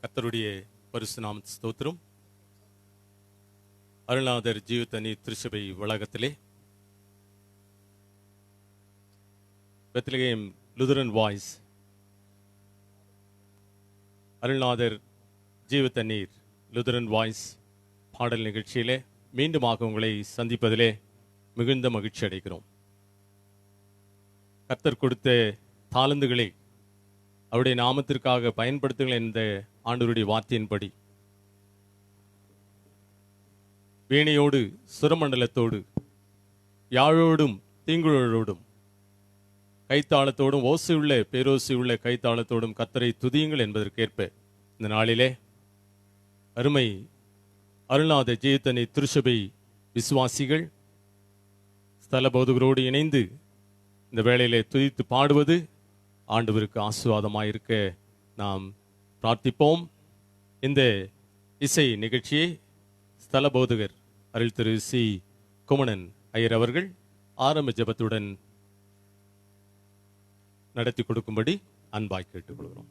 கர்த்தருடைய பரிசு நாமத்துக்கு ஸ்தோத்திரம். அருள்நாதர் ஜீவத்தனி திருச்சபை வளாகத்திலே பெத்லகேம் லுதரன் வாய்ஸ் அருள்நாதர் ஜீவத்தண்ணீர் லுதரன் வாய்ஸ் பாடல் நிகழ்ச்சியிலே மீண்டுமாக உங்களை சந்திப்பதிலே மிகுந்த மகிழ்ச்சி அடைகிறோம். கர்த்தர் கொடுத்த தாளந்துகளை அவருடைய நாமத்திற்காக பயன்படுத்துங்கள் என்ற ஆண்டவருடைய வார்த்தையின்படி வீணையோடு சுரமண்டலத்தோடு யாழோடும் தீங்குழலோடும் கைத்தாளத்தோடும் ஓசையுள்ள பேரோசையுள்ள கைத்தாளத்தோடும் கர்த்தரை துதியுங்கள் என்பதற்கேற்ப இந்த நாளிலே அருமை அருள்நாத ஜீவத்தனி திருச்சபை விசுவாசிகள் ஸ்தல போதகரோடு இணைந்து இந்த வேளையிலே துதித்து பாடுவது ஆண்டவருக்கு ஆசீர்வாதமாயிருக்க நாம் பிரார்த்திப்போம். இந்த இசை நிகழ்ச்சியை ஸ்தல போதகர் அருள் திரு சி குமணன் ஐயர் அவர்கள் ஆரம்ப ஜெபத்துடன் நடத்தி கொடுக்கும்படி அன்பாய் கேட்டுக்கொள்கிறோம்.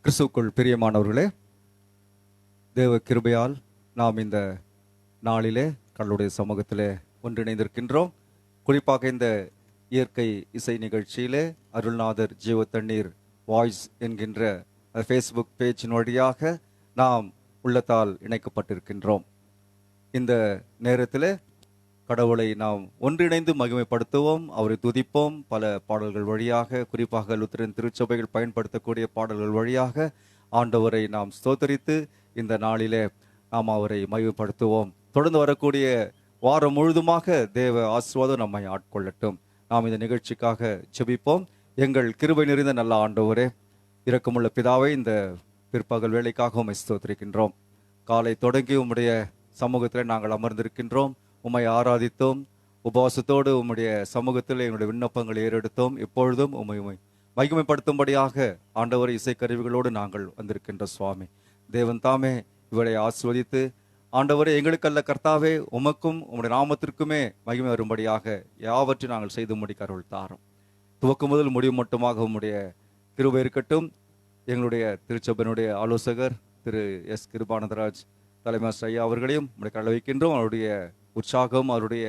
கிறிஸ்துவுக்குள் பிரியமானவர்களே, தேவ கிருபையால் நாம் இந்த நாளிலே கடவுளுடைய சமூகத்திலே ஒன்றிணைந்திருக்கின்றோம். குறிப்பாக இந்த இயற்கை இசை நிகழ்ச்சியிலே அருள்நாதர் ஜீவத்தண்ணீர் வாய்ஸ் என்கின்ற ஃபேஸ்புக் பேஜின் வழியாக நாம் உள்ளத்தால் இணைக்கப்பட்டிருக்கின்றோம். இந்த நேரத்தில் கடவுளை நாம் ஒன்றிணைந்து மகிமைப்படுத்துவோம், அவரை துதிப்போம். பல பாடல்கள் வழியாக, குறிப்பாக லுத்தரன் திருச்சபைகள் பயன்படுத்தக்கூடிய பாடல்கள் வழியாக ஆண்டவரை நாம் ஸ்தோத்தரித்து இந்த நாளிலே நாம் அவரை மகிமைப்படுத்துவோம். தொடர்ந்து வரக்கூடிய வாரம் முழுதுமாக தேவ ஆசீர்வாதம் நம்மை ஆட்கொள்ளட்டும். நாம் இந்த நிகழ்ச்சிக்காக ஜெபிப்போம். எங்கள் கிருபை நிறைந்த நல்ல ஆண்டவரே, இரக்கமுள்ள பிதாவை, இந்த பிற்பகல் வேலைக்காக உம்மை ஸ்தோத்திரிக்கின்றோம். காலை தொடங்கி உம்முடைய சமூகத்தில் நாங்கள் அமர்ந்திருக்கின்றோம். உம்மை ஆராதித்தோம். உபவாசத்தோடு உம்முடைய சமூகத்தில் எங்களுடைய விண்ணப்பங்களை ஏறெடுத்தோம். இப்பொழுதும் உம்மை மகிமைப்படுத்தும்படியாக ஆண்டவர் இசைக்கருவிகளோடு நாங்கள் வந்திருக்கின்ற சுவாமி தேவன் தாமே இவரை ஆசீர்வதித்து ஆண்டவரே, எங்களுக்கல்ல கர்த்தாவே, உமக்கும் உம்முடைய நாமத்திற்குமே மகிமை வரும்படியாக யாவற்றையும் நாங்கள் செய்து முடிக்க அருள் தாரும். துவக்கம் முதல் முடிவு மட்டுமாக உம்முடைய கிருபை இருக்கட்டும். எங்களுடைய திருச்சபையினுடைய ஆலோசகர் திரு எஸ் கிருபானந்தராஜ் தலைமை ஐயா அவர்களையும் உம்முடைய கடலை வைக்கின்றோம். அவருடைய உற்சாகம், அவருடைய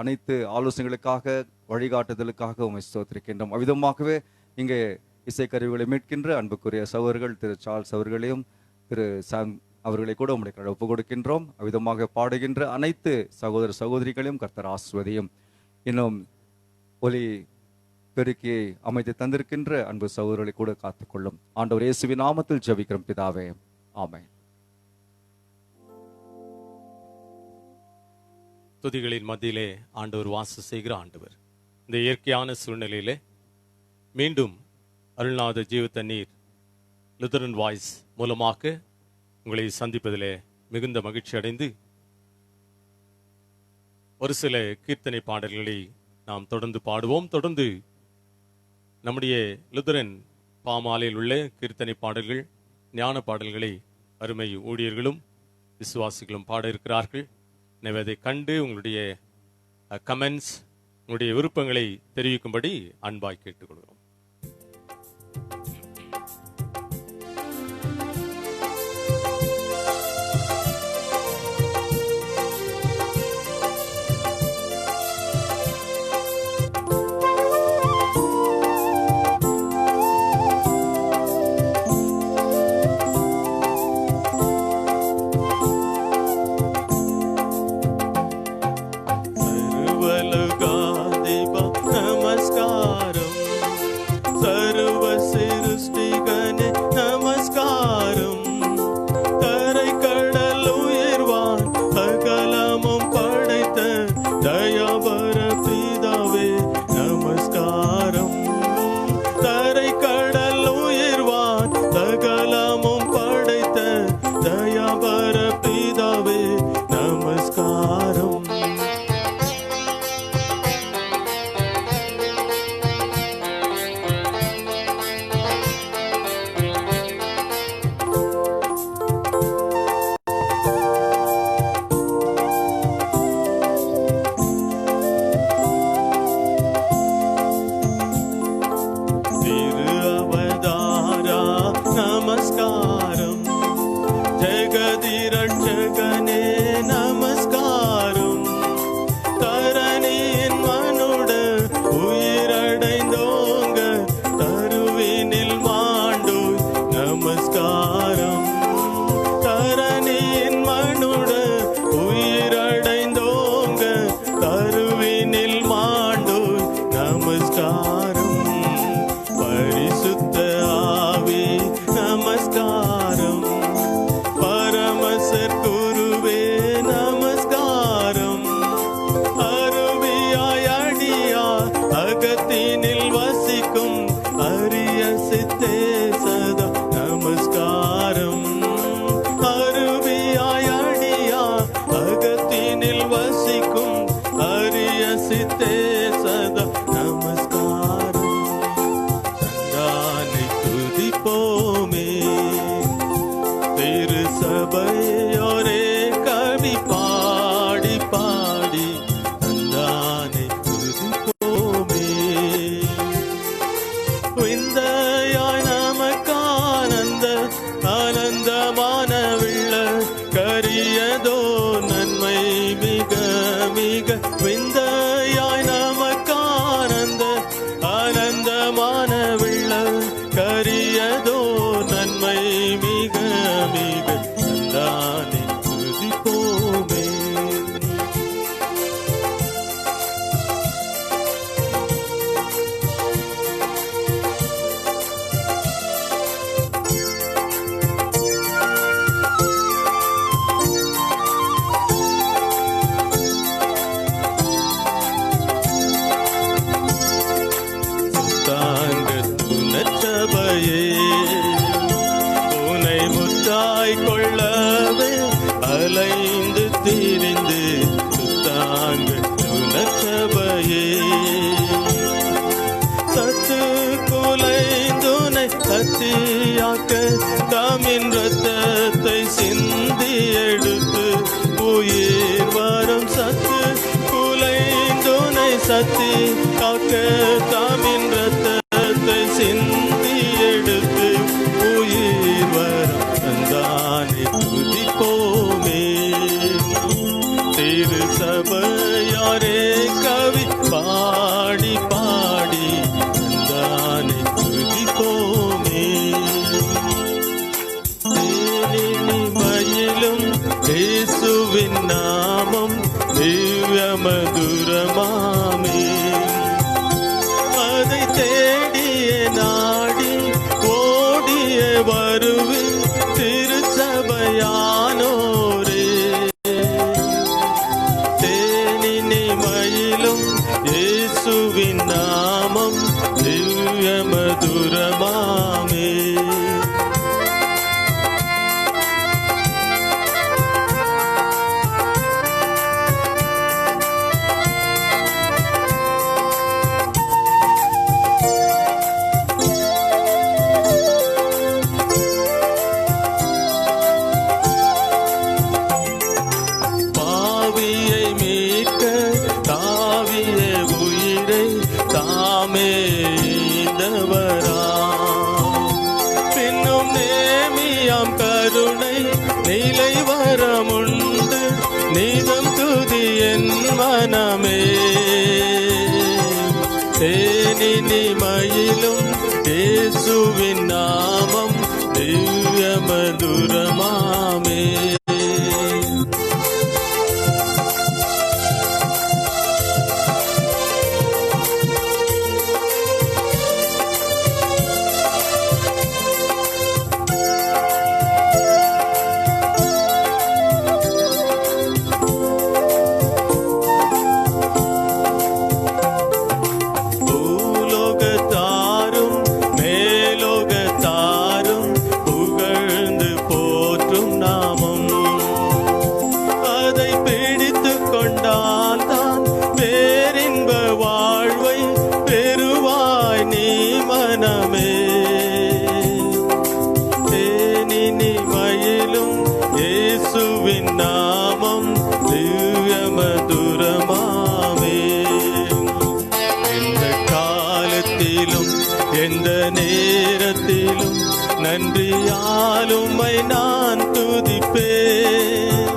அனைத்து ஆலோசனைகளுக்காக, வழிகாட்டுதலுக்காக உம்மை ஸ்தோத்திரிக்கின்றோம். அவ்விதமாகவே இங்கே இசைக்கருவிகளை மீட்கின்ற அன்புக்குரிய சகோதரர்கள் திரு சார்ல்ஸ் அவர்களையும் திரு சாம் அவர்களை கூட உம்முடைய கடலை ஒப்புக் கொடுக்கின்றோம். அவ்விதமாக பாடுகின்ற அனைத்து சகோதர சகோதரிகளையும் கர்த்தர் ஆசீர்வதியும். இன்னும் ஒலி பெருக்கியை அமைத்து தந்திருக்கின்ற அன்பு சகோதரர்களை கூட காத்துக்கொள்ளும். ஆண்டவர் இயேசுவின் நாமத்தில் ஜெபிக்கிறோம் பிதாவே, ஆமென். துதிகளின் மத்தியிலே ஆண்டவர் வாசம் செய்கிற ஆண்டவர் இந்த இயற்கையான சூழ்நிலையிலே மீண்டும் அருள்நாத ஜீவத்தண்ணீர் லுதரன் வாய்ஸ் மூலமாக உங்களை சந்திப்பதிலே மிகுந்த மகிழ்ச்சி அடைந்து ஒரு சில கீர்த்தனை பாடல்களை நாம் தொடர்ந்து பாடுவோம். தொடர்ந்து நம்முடைய லுதரன் பாமாலையில் உள்ள கீர்த்தனை பாடல்கள், ஞான பாடல்களை அருமை ஊழியர்களும் விசுவாசிகளும் பாட இருக்கிறார்கள். எனவே அதை கண்டு உங்களுடைய கமெண்ட்ஸ், உங்களுடைய விருப்பங்களை தெரிவிக்கும்படி அன்பாய் கேட்டுக்கொள்கிறோம். నమస్కారం பாடி தந்தானை துதிப்போமே. விந்தையாய் நமக்கானந்த ஆனந்தமான வெள்ள கரியதோ நன்மை மிக மிக. விந்தையாய் நமக்கானந்த ஆனந்தமான வெள்ள கரியதோ நன்மை மிக மிக. தந்தானை துதிப்போமே. சபையே உனை முத்தாய் கொள்ளவே அலைந்து திரிந்து சுத்தாங்க சபையே சத்து குலைந்துனை சத்தியாக்க தாமின் ரத்தத்தை சிந்தி எடுத்து உயிர் வரும். சத்து குலைந்துனை சத்தி காக்க தாமின் ரத்தத்தை சிந்தி எடுத்து உயிர் வரும். தந்தானை துதிப்போமே. திரு சபையாரே கவி பாடி பாடி தந்தானை துதிப்போமே. மயிலும் இயேசுவின் நாமம் திவ்ய மதுரமாமே. அதை தேடிய நாடி ஓடிய வருவே திருச்சபையானோரே. தேனினை மயிலும் இயேசுவின் நாமம் திவ்ய மதுரமாமே. பின்னும் நேமியாம் கருணை நிலை வரமுண்டு நீதம் துதி என் மனமே. தேனினி மயிலும் இயேசுவின் நாமம் திவ்ய மதுரமாமே. நாமம் திவ்ய மதுரமாமே. எந்த காலத்திலும் எந்த நேரத்திலும் நன்றியாலும்மை நான் துதிப்பேன்.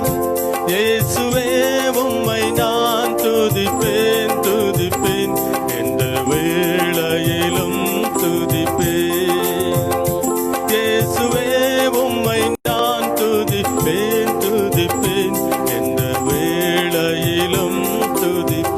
இயேசுவே உம்மை நான் துதிப்பேன் துதிப்பேன். எந்த வேளையிலும் துதிப்பேன். இயேசுவே உம்மை நான் துதிப்பேன் துதிப்பேன். எந்த வேளையிலும் துதிப்பேன்.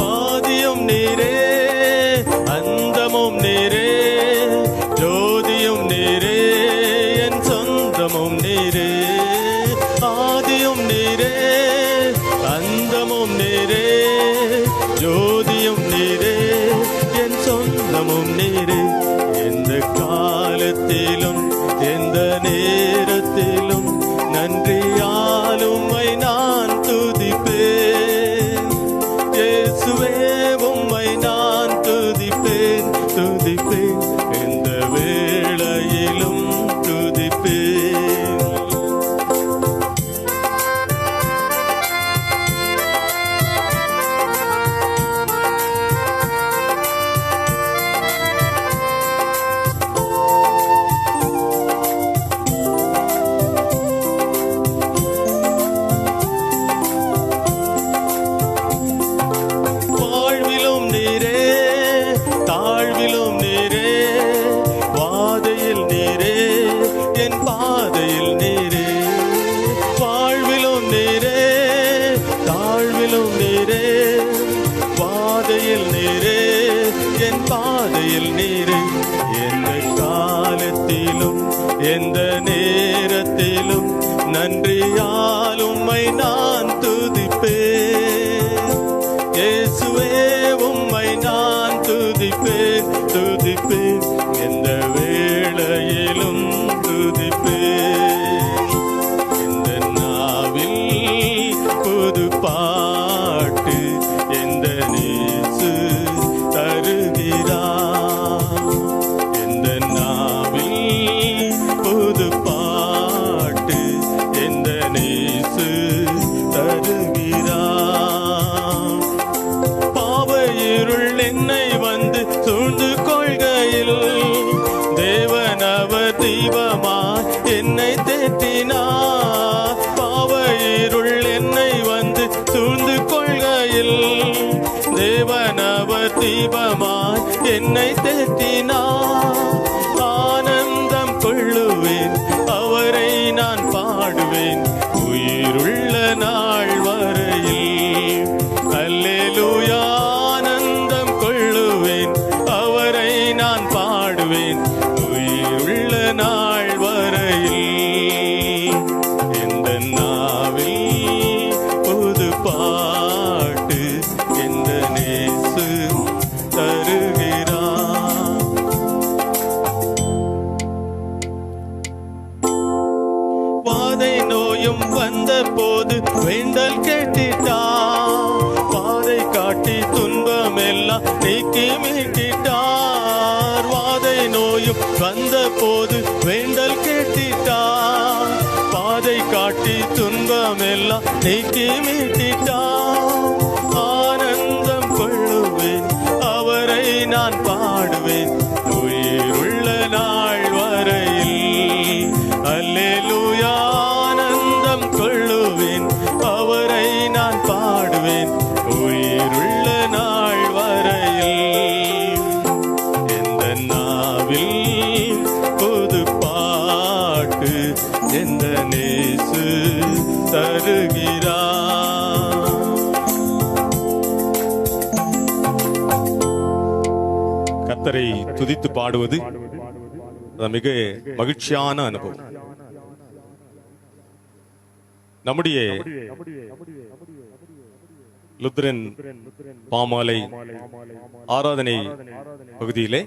ஆதியும் நீரே அந்தமும் நீரே ஜோதியும் நீரே என் சொந்தமும் எந்த நேரத்திலும் நன்றியால் உம்மை நான் துதிப்பேன். இயேசுவே உம்மை நான் துதிப்பேன், துதிப்பேன், எந்த வேளையிலும் துதிப்பேன். எந்த நாவில் புது பாட்டு எந்த நேசு தருகிறார். எந்த நாவில் புது பாட்டு எந்த நேசு தருகிறார். பாவ இருள் என்னை வந்து சூழ்ந்து கொள்கையில் தேவன் அவர் தீபமாய் என்னை தேற்றினார். பாவ இருள் என்னை வந்து சூழ்ந்து கொள்கையில் தேவன் அவர் தீபமாய் என்னை தேற்றினார். ஆனந்தம் கொள்ளுவேன், அவரை நான் பாடுவேன் உயிருள்ள நாள் வரையில். அல்லேலூயா, ஆனந்தம் கொள்ளுவேன், அவரை நான் பாடுவேன் உயிருள்ள நாள் வரையில். எந்த நாவில் புது பாட்டு எந்த நேசு தருகிறார். பாதை நோயும் வந்த போது வேண்டல் கேட்டிட்டார். பாதை காட்டி துன்பம் எல்லாம் நீக்கி மீட்டிட்டார். வாதை நோயும் வந்த போது வேண்டல் கேட்டிட்டார். பாதை காட்டி துன்பம் எல்லாம் நீக்கி மீட்டிட்டார். ஆனந்தம் கொள்ளுவேன், அவரை நான் பாடுவேன் உயிருள்ள நாள் வரையில். அல்லேலூயா, ஆனந்தம் கொள்ளுவேன், அவரை நான் பாடுவேன் உயிருள்ள நாள் வரையில். எந்த நாவில் புது பாட்டு எந்த நேசு தருகிறார். கர்த்தரை துதித்து பாடுவது மிக மகிழ்ச்சியான அனுபவம். நம்முடைய லுத்ரன் பாமாலை ஆராதனை பகுதியிலே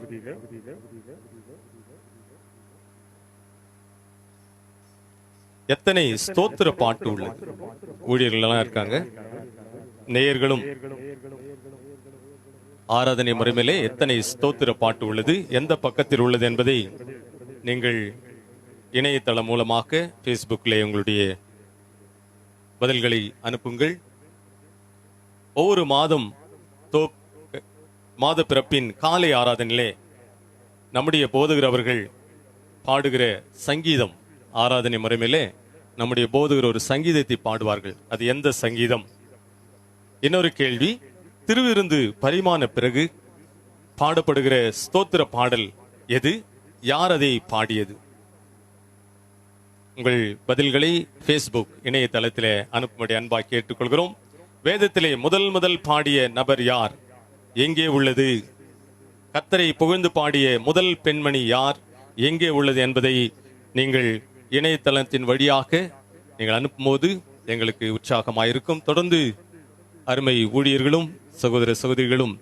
எத்தனை ஸ்தோத்திர பாட்டு உள்ளது. ஊழியர்கள் எல்லாம் இருக்காங்க, நேயர்களும் ஆராதனை முறைமையிலே எத்தனை ஸ்தோத்திர பாட்டு உள்ளது, எந்த பக்கத்தில் உள்ளது என்பதை நீங்கள் இணையதளம் மூலமாக ஃபேஸ்புக்கிலே உங்களுடைய பதில்களை அனுப்புங்கள். ஒவ்வொரு மாத பிறப்பின் காலை ஆராதனையிலே நம்முடைய போதகர் அவர்கள் பாடுகிற சங்கீதம், ஆராதனை முறைமையிலே நம்முடைய போதகர் ஒரு சங்கீதத்தை பாடுவார்கள். அது எந்த சங்கீதம்? இன்னொரு கேள்வி, திருவிருந்து பரிமாண பிறகு பாடப்படுகிற ஸ்தோத்திர பாடல் எது? யார் அதை பாடியது? உங்கள் பதில்களை ஃபேஸ்புக் இணையதளத்திலே அனுப்பும்படி அன்பாய் கேட்டுக்கொள்கிறோம். வேதத்திலே முதல் பாடிய நபர் யார்? எங்கே உள்ளது? கர்த்தரை புகழ்ந்து பாடிய முதல் பெண்மணி யார்? எங்கே உள்ளது என்பதை நீங்கள் இணையதளத்தின் வழியாக நீங்கள் அனுப்பும்போது எங்களுக்கு உற்சாகமாயிருக்கும். தொடர்ந்து அருமை ஊழியர்களும் சகோதர சகோதரிகளும்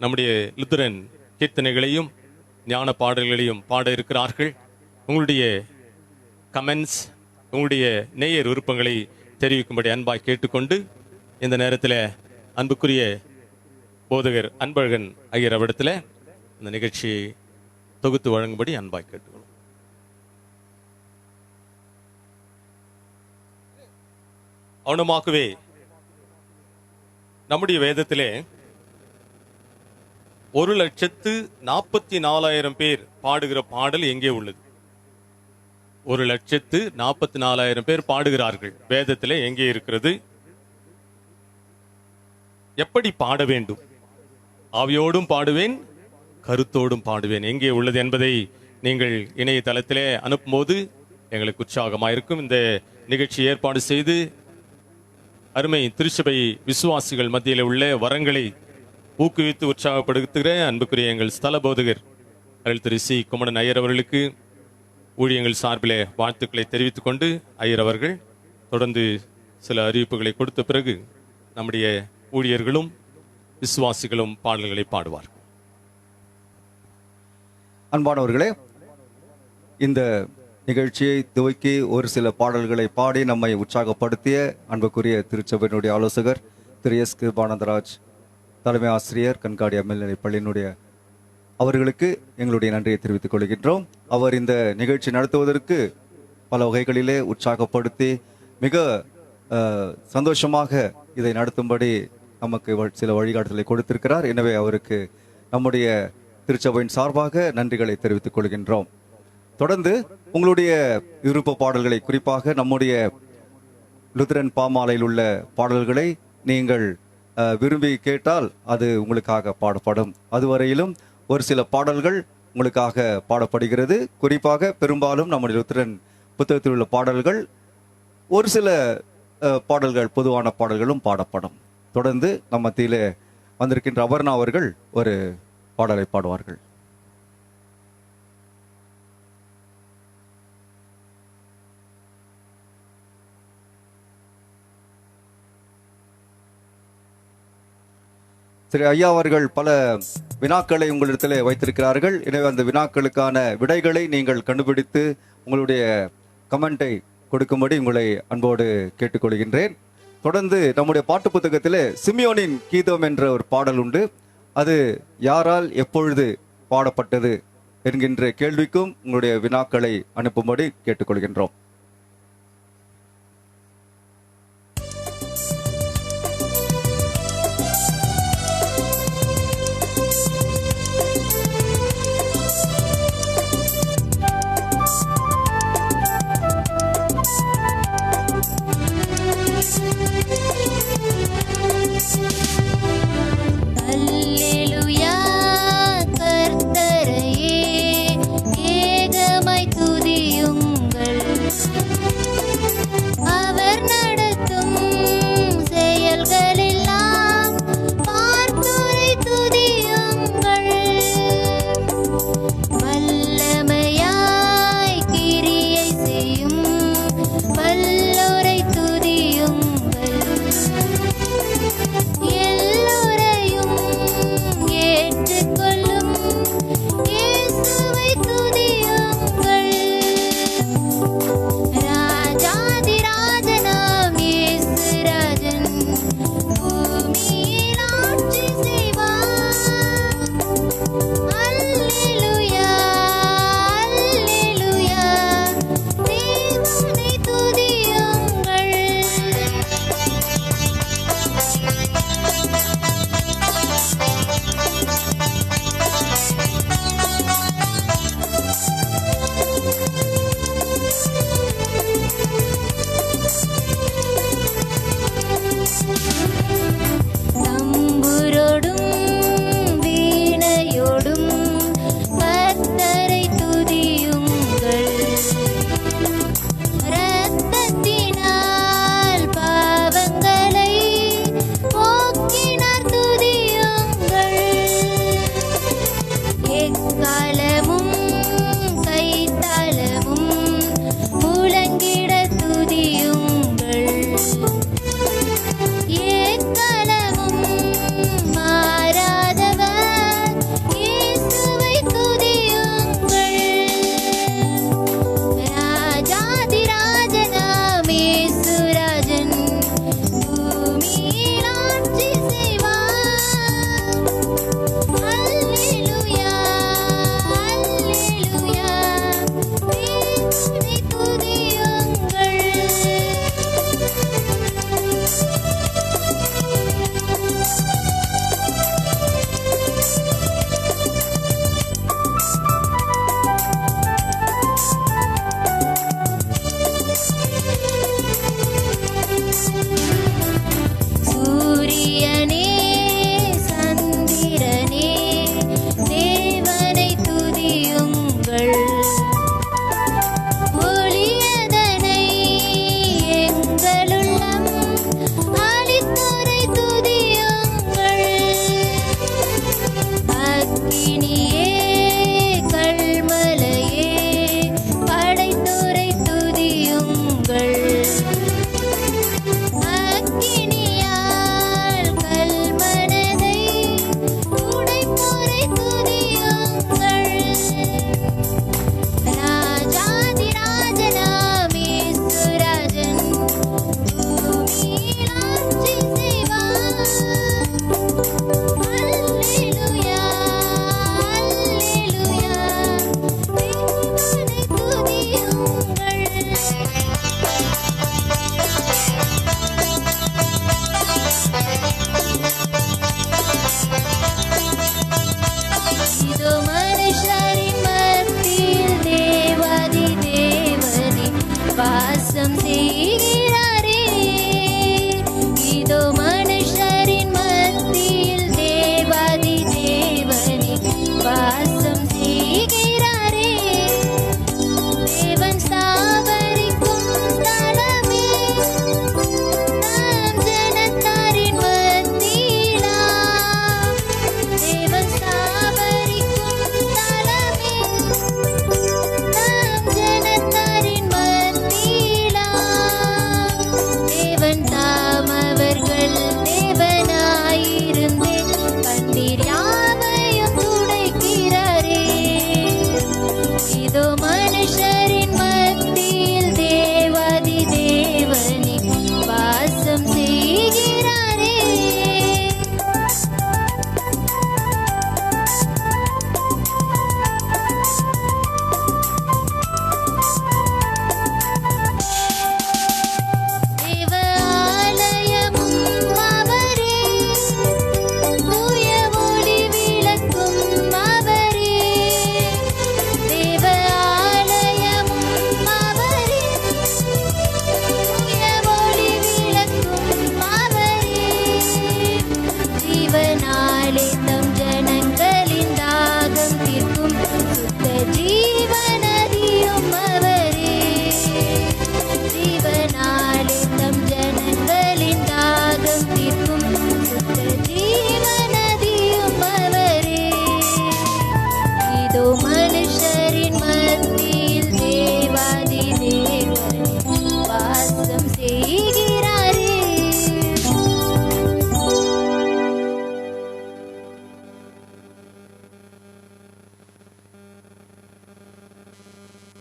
நம்முடைய லுத்தரன் கீர்த்தனைகளையும் ஞான பாடல்களையும் பாட இருக்கிறார்கள். உங்களுடைய கமெண்ட்ஸ், உங்களுடைய நேயர் விருப்பங்களை தெரிவிக்கும்படி அன்பாய் கேட்டுக்கொண்டு இந்த நேரத்தில் அன்புக்குரிய போதகர் அன்பழகன் ஐயர் அவரிடத்தில் இந்த நிகழ்ச்சியை தொகுத்து வழங்கும்படி அன்பாய் கேட்டுக்கொள்ளும். அவனமாகவே நம்முடைய வேதத்திலே 1,44,000 பேர் பாடுகிற பாடல் எங்கே உள்ளது? 1,44,000 பேர் பாடுகிறார்கள். வேதத்திலே எங்கே இருக்கிறது? எப்படி பாட வேண்டும்? ஆவியோடும் பாடுவேன், கருத்தோடும் பாடுவேன். எங்கே உள்ளது என்பதை நீங்கள் இணையதளத்திலே அனுப்பும்போது எங்களுக்கு உற்சாகமாயிருக்கும். இந்த நிகழ்ச்சி ஏற்பாடு செய்து அருமை திருச்சபை விசுவாசிகள் மத்தியில் உள்ள வரங்களை ஊக்குவித்து உற்சாகப்படுத்துகிற அன்புக்குரிய எங்கள் ஸ்தல போதகர் திரு சி குமணன் ஐயர் அவர்களுக்கு ஊழியங்கள் சார்பிலே வாழ்த்துக்களை தெரிவித்துக் கொண்டு ஐயர் அவர்கள் தொடர்ந்து சில அறிவிப்புகளை கொடுத்த பிறகு நம்முடைய ஊழியர்களும் விசுவாசிகளும் பாடல்களை பாடுவார். அன்பானவர்களே, இந்த நிகழ்ச்சியை துவக்கி ஒரு சில பாடல்களை பாடி நம்மை உற்சாகப்படுத்திய அன்புக்குரிய திருச்சபையினுடைய ஆலோசகர் திரு எஸ் கிருபானந்தராஜ், தலைமை ஆசிரியர் கண்காடி மேல்நிலைப் பள்ளியினுடைய அவர்களுக்கு எங்களுடைய நன்றியை தெரிவித்துக் கொள்கின்றோம். அவர் இந்த நிகழ்ச்சி நடத்துவதற்கு பல வகைகளிலே உற்சாகப்படுத்தி மிக சந்தோஷமாக இதை நடத்தும்படி நமக்கு சில வழிகாட்டுதலை கொடுத்திருக்கிறார். எனவே அவருக்கு நம்முடைய திருச்சபையின் சார்பாக நன்றிகளை தெரிவித்துக் கொள்கின்றோம். தொடர்ந்து உங்களுடைய விருப்ப பாடல்களை, குறிப்பாக நம்முடைய லுத்தரன் பாமாலையில் உள்ள பாடல்களை நீங்கள் விரும்பி கேட்டால் அது உங்களுக்காக பாடப்படும். அதுவரையிலும் ஒரு சில பாடல்கள் உங்களுக்காக பாடப்படுகிறது. குறிப்பாக பெரும்பாலும் நம்முடைய லுத்தரன் புத்தகத்தில் உள்ள பாடல்கள், ஒரு சில பாடல்கள் பொதுவான பாடல்களும் பாடப்படும். தொடர்ந்து நம்ம மத்தியிலே வந்திருக்கின்ற அபர்ணா அவர்கள் ஒரு பாடலை பாடுவார்கள். சரி, ஐயா அவர்கள் பல வினாக்களை உங்களிடத்தில் வைத்திருக்கிறார்கள். எனவே அந்த வினாக்களுக்கான விடைகளை நீங்கள் கண்டுபிடித்து உங்களுடைய கமெண்டை கொடுக்கும்படி உங்களை அன்போடு கேட்டுக்கொள்கின்றேன். தொடர்ந்து நம்முடைய பாட்டு புத்தகத்திலே சிமியோனின் கீதம் என்ற ஒரு பாடல் உண்டு. அது யாரால் எப்பொழுது பாடப்பட்டது என்கின்ற கேள்விக்கும் உங்களுடைய வினாக்களை அனுப்பும்படி கேட்டுக்கொள்கின்றோம்.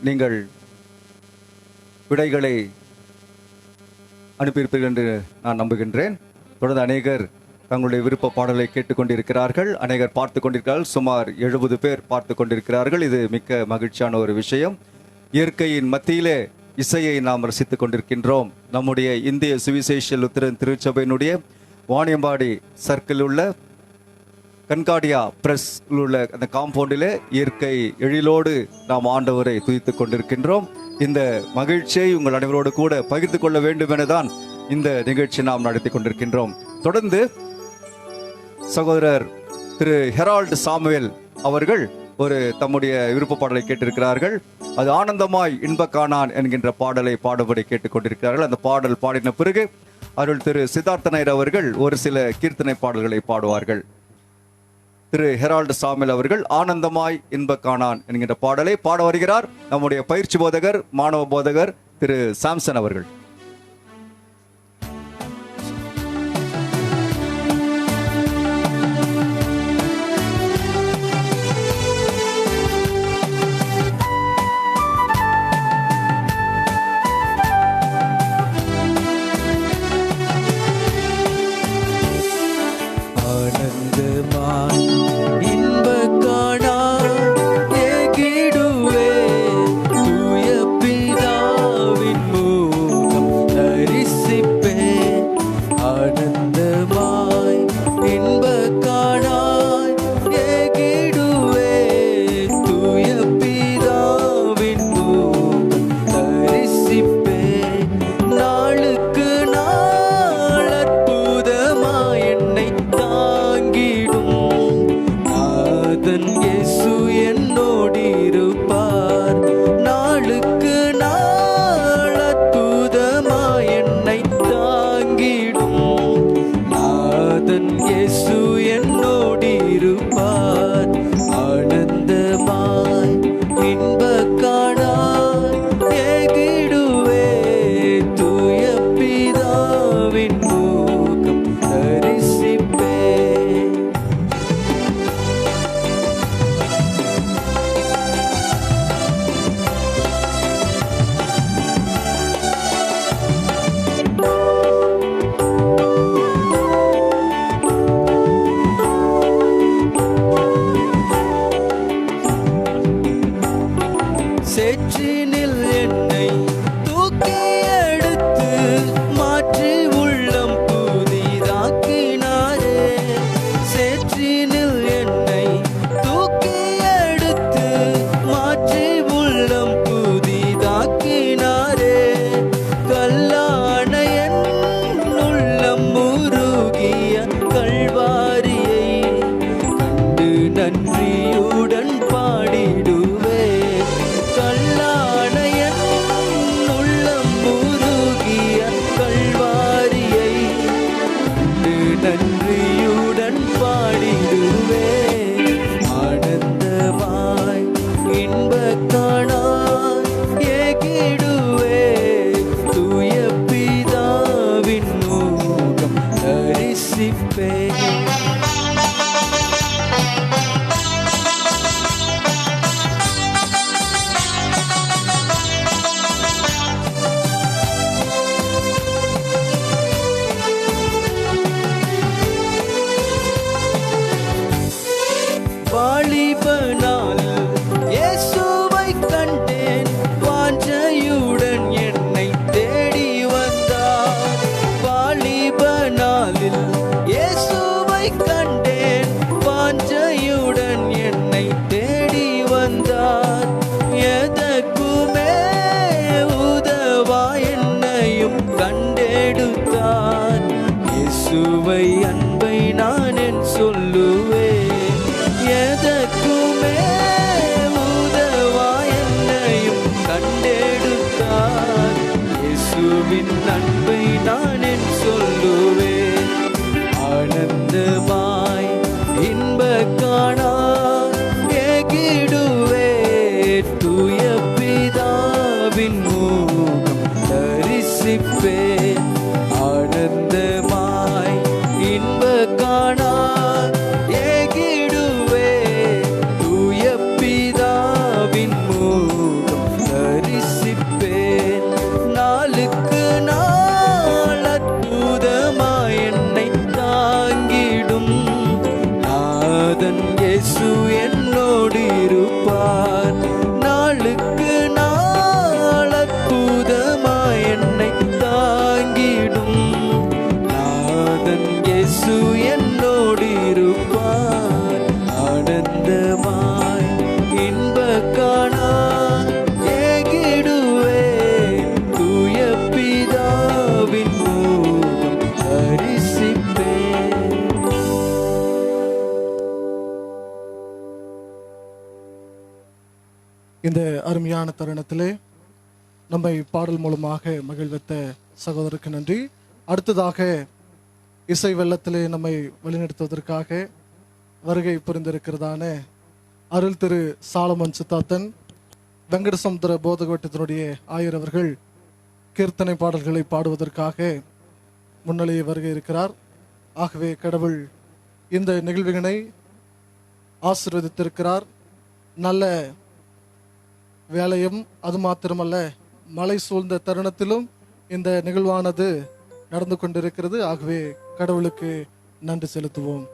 நீங்கள் விடைகளை அனுப்பியிருப்பீர்கள் என்று நான் நம்புகின்றேன். தொடர்ந்து அநேகர் தங்களுடைய விருப்ப பாடலை கேட்டுக்கொண்டிருக்கிறார்கள், அநேகர் பார்த்து கொண்டிருக்கிறார்கள். சுமார் 70 பேர் பார்த்து கொண்டிருக்கிறார்கள். இது மிக்க மகிழ்ச்சியான ஒரு விஷயம். இயற்கையின் மத்தியிலே இசையை நாம் ரசித்துக் கொண்டிருக்கின்றோம். நம்முடைய இந்திய சுவிசேஷ லுத்தரன் திருச்சபையினுடைய வாணியம்பாடி சர்க்கிள் உள்ள கன்காடியா பிரஸ் உள்ள அந்த காம்பவுண்டிலே இயற்கை எழிலோடு நாம் ஆண்டவரை துதித்துக் கொண்டிருக்கின்றோம். இந்த மகிழ்ச்சியை உங்கள் அனைவரோடு கூட பகிர்ந்து கொள்ள வேண்டும் எனதான் இந்த நிகழ்ச்சி நாம் நடத்தி கொண்டிருக்கின்றோம். தொடர்ந்து சகோதரர் திரு ஹெரால்டு சாமுவேல் அவர்கள் ஒரு தம்முடைய விருப்ப பாடலை கேட்டிருக்கிறார்கள். அது ஆனந்தமாய் இன்ப காணான் என்கின்ற பாடலை பாடுபடி கேட்டுக்கொண்டிருக்கிறார்கள். அந்த பாடல் பாடின பிறகு அருள் திரு சித்தார்த்த நாயர் அவர்கள் ஒரு சில கீர்த்தனை பாடல்களை பாடுவார்கள். திரு ஹெரால்டு சாமுவேல் அவர்கள் ஆனந்தமாய் இன்ப காணான் என்கின்ற பாடலை பாட வருகிறார். நம்முடைய பயிற்சி போதகர், மாணவ போதகர் திரு சாம்சன் அவர்கள். அருமையான தருணத்திலே நம்மை பாடல் மூலமாக மகிழ்வித்த சகோதரருக்கு நன்றி. அடுத்ததாக இசை வெள்ளத்திலே நம்மை வழிநடத்துவதற்காக வருகை புரிந்திருக்கிறதான அருள் திரு சாலமன் சித்தாத்தன் வெங்கடசமுத்திர போதகவட்டத்தினுடைய ஆயர் அவர்கள் கீர்த்தனை பாடல்களை பாடுவதற்காக முன்னிலையை வருகை இருக்கிறார். ஆகவே கடவுள் இந்த நிகழ்வினை ஆசீர்வதித்திருக்கிறார். நல்ல வேலையும் அது மாத்திரமல்ல, மழை சூழ்ந்த தருணத்திலும் இந்த நிகழ்வானது நடந்து கொண்டிருக்கிறது. ஆகவே கடவுளுக்கு நன்றி செலுத்துவோம்.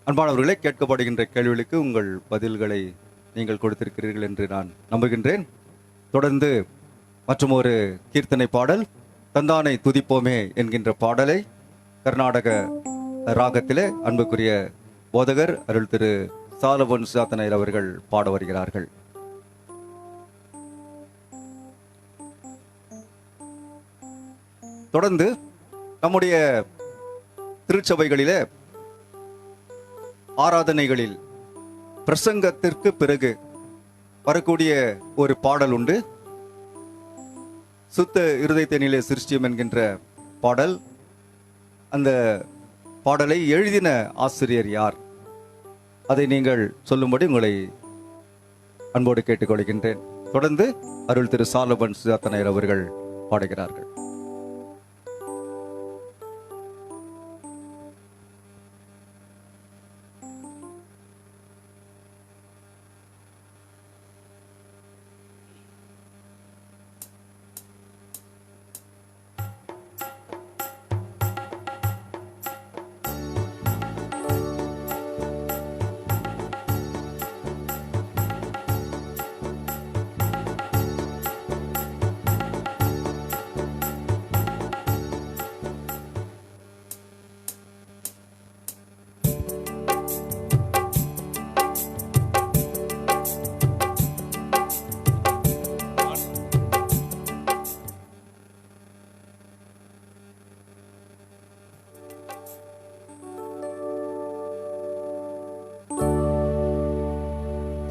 அன்பானவர்களே, கேட்கப்படுகின்ற கேள்விகளுக்கு உங்கள் பதில்களை நீங்கள் கொடுத்திருக்கிறீர்கள் என்று நான் நம்புகின்றேன். தொடர்ந்து மற்றும் ஒரு கீர்த்தனை பாடல், தந்தானை துதிப்போமே என்கின்ற பாடலை கர்நாடக ராகத்திலே அன்புக்குரிய போதகர் அருள் திரு சாலமன் சுஜாதனையர் அவர்கள் பாட வருகிறார்கள். தொடர்ந்து நம்முடைய திருச்சபைகளிலே ஆராதனைகளில் பிரசங்கத்திற்கு பிறகு வரக்கூடிய ஒரு பாடல் உண்டு. சுத்த இருதயத்தினிலே சிருஷ்டியம் என்கின்ற பாடல். அந்த பாடலை எழுதின ஆசிரியர் யார்? அதை நீங்கள் சொல்லும்படி உங்களை அன்போடு கேட்டுக்கொள்கின்றேன். தொடர்ந்து அருள் திரு சாலமன் சுஜாதனையர் அவர்கள் பாடுகிறார்கள்.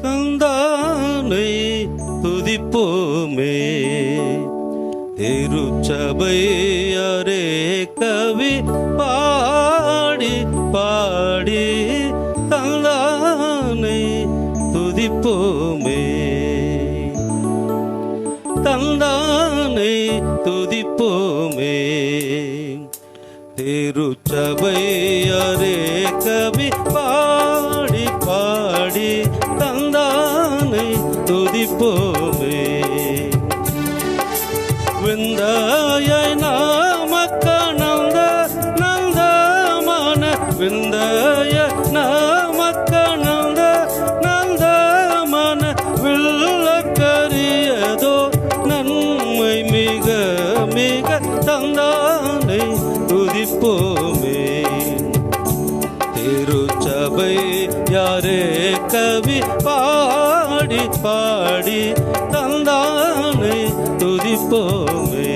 தந்தானை துதிப்போமே திருச்சபையரே கவி பாடி பாடி தந்தானை துதிப்போமே தந்தானை துதிப்போமே திருச்சபையரே கவி பாடி பாடி தந்தானை துதிப்போமே விந்தாயை நாமக்கணந்த நந்தமான விந்தாய நாமக்கணந்த நந்தமான வில்லக்கரியதோ நன்மை மிக மிக தந்தானை துதிப்போமே திருச்சபை யாரே கவி பாடி பாடி தந்தானை துதிப்போமே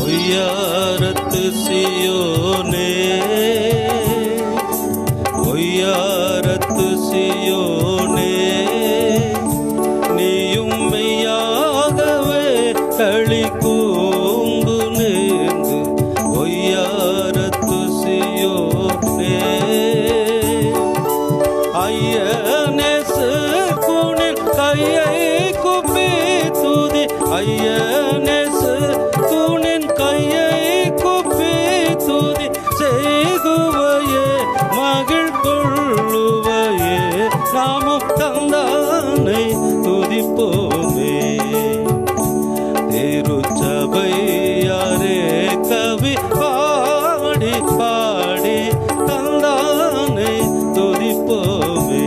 ஒய்யாரத்து சியோனே ஒய்யாரத்து சியோனே நீயும் மெய்யாகவே களி கூந்து நேர்ந்து ஒய்யாரத்து சியோனே ஐயனேசு குனில் கையை குப்பி துதி ஐயனேசு குனின் கையை குப்பி துதி செய்குவையே மகிழ் கொள்ளுவையே நாமும் தந்தானை துதிப்போமே திருச்சபை யாரே கவி பாடி பாடி தந்தானை துதிப்போமே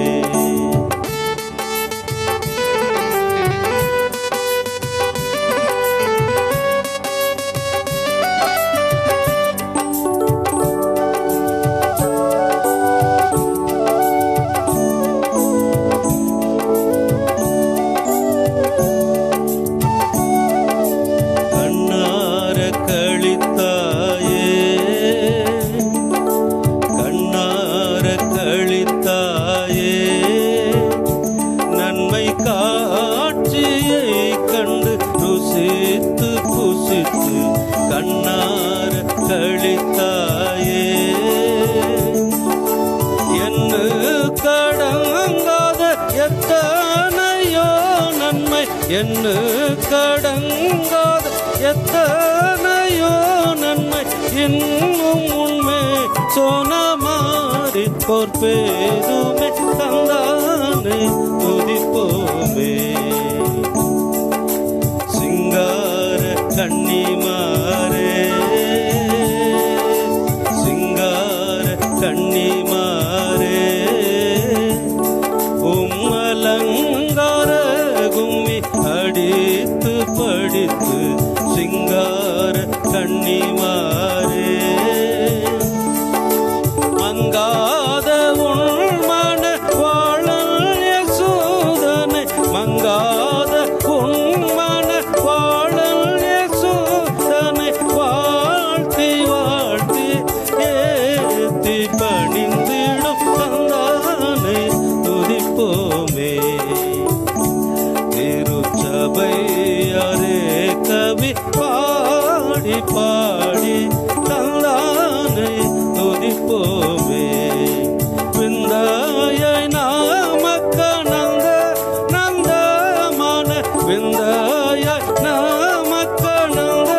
கண்ணார கழித்தாயே கண்ணார கழித்தாயே நன்மை காட்சியை கண்டு ருசித்து புசித்து கண்ணார கழித்தாயே என்ன கடங்காத எத்தனையோ நன்மை என்ன கடங்காத எத்தனையோ நன்மை இன்னும் உண்மை சோனமாரி பொற்பேதுமே தந்தானே துதிப்போமே. சிங்கார கன்னிமாரே சிங்கார கன்னிமாரே அலங்கார கும்மி அடித்து படித்து சிங்கார கன்னிமாரே மங்காத உண்மன வாழல் யசோதனை மங்காத உண்மன வாழல் யசோதனை வாழ்த்தி வாழ்த்தி ஏத்தி பணிந்திடும் தந்தானை துதிப்போமே. திருச்சபையாரே கவி பாடி பாடி தந்தானை துதிப்போமே. விந்தாயை நாமக்க நந்த நந்தமான விந்தாயை நாமக்க நந்த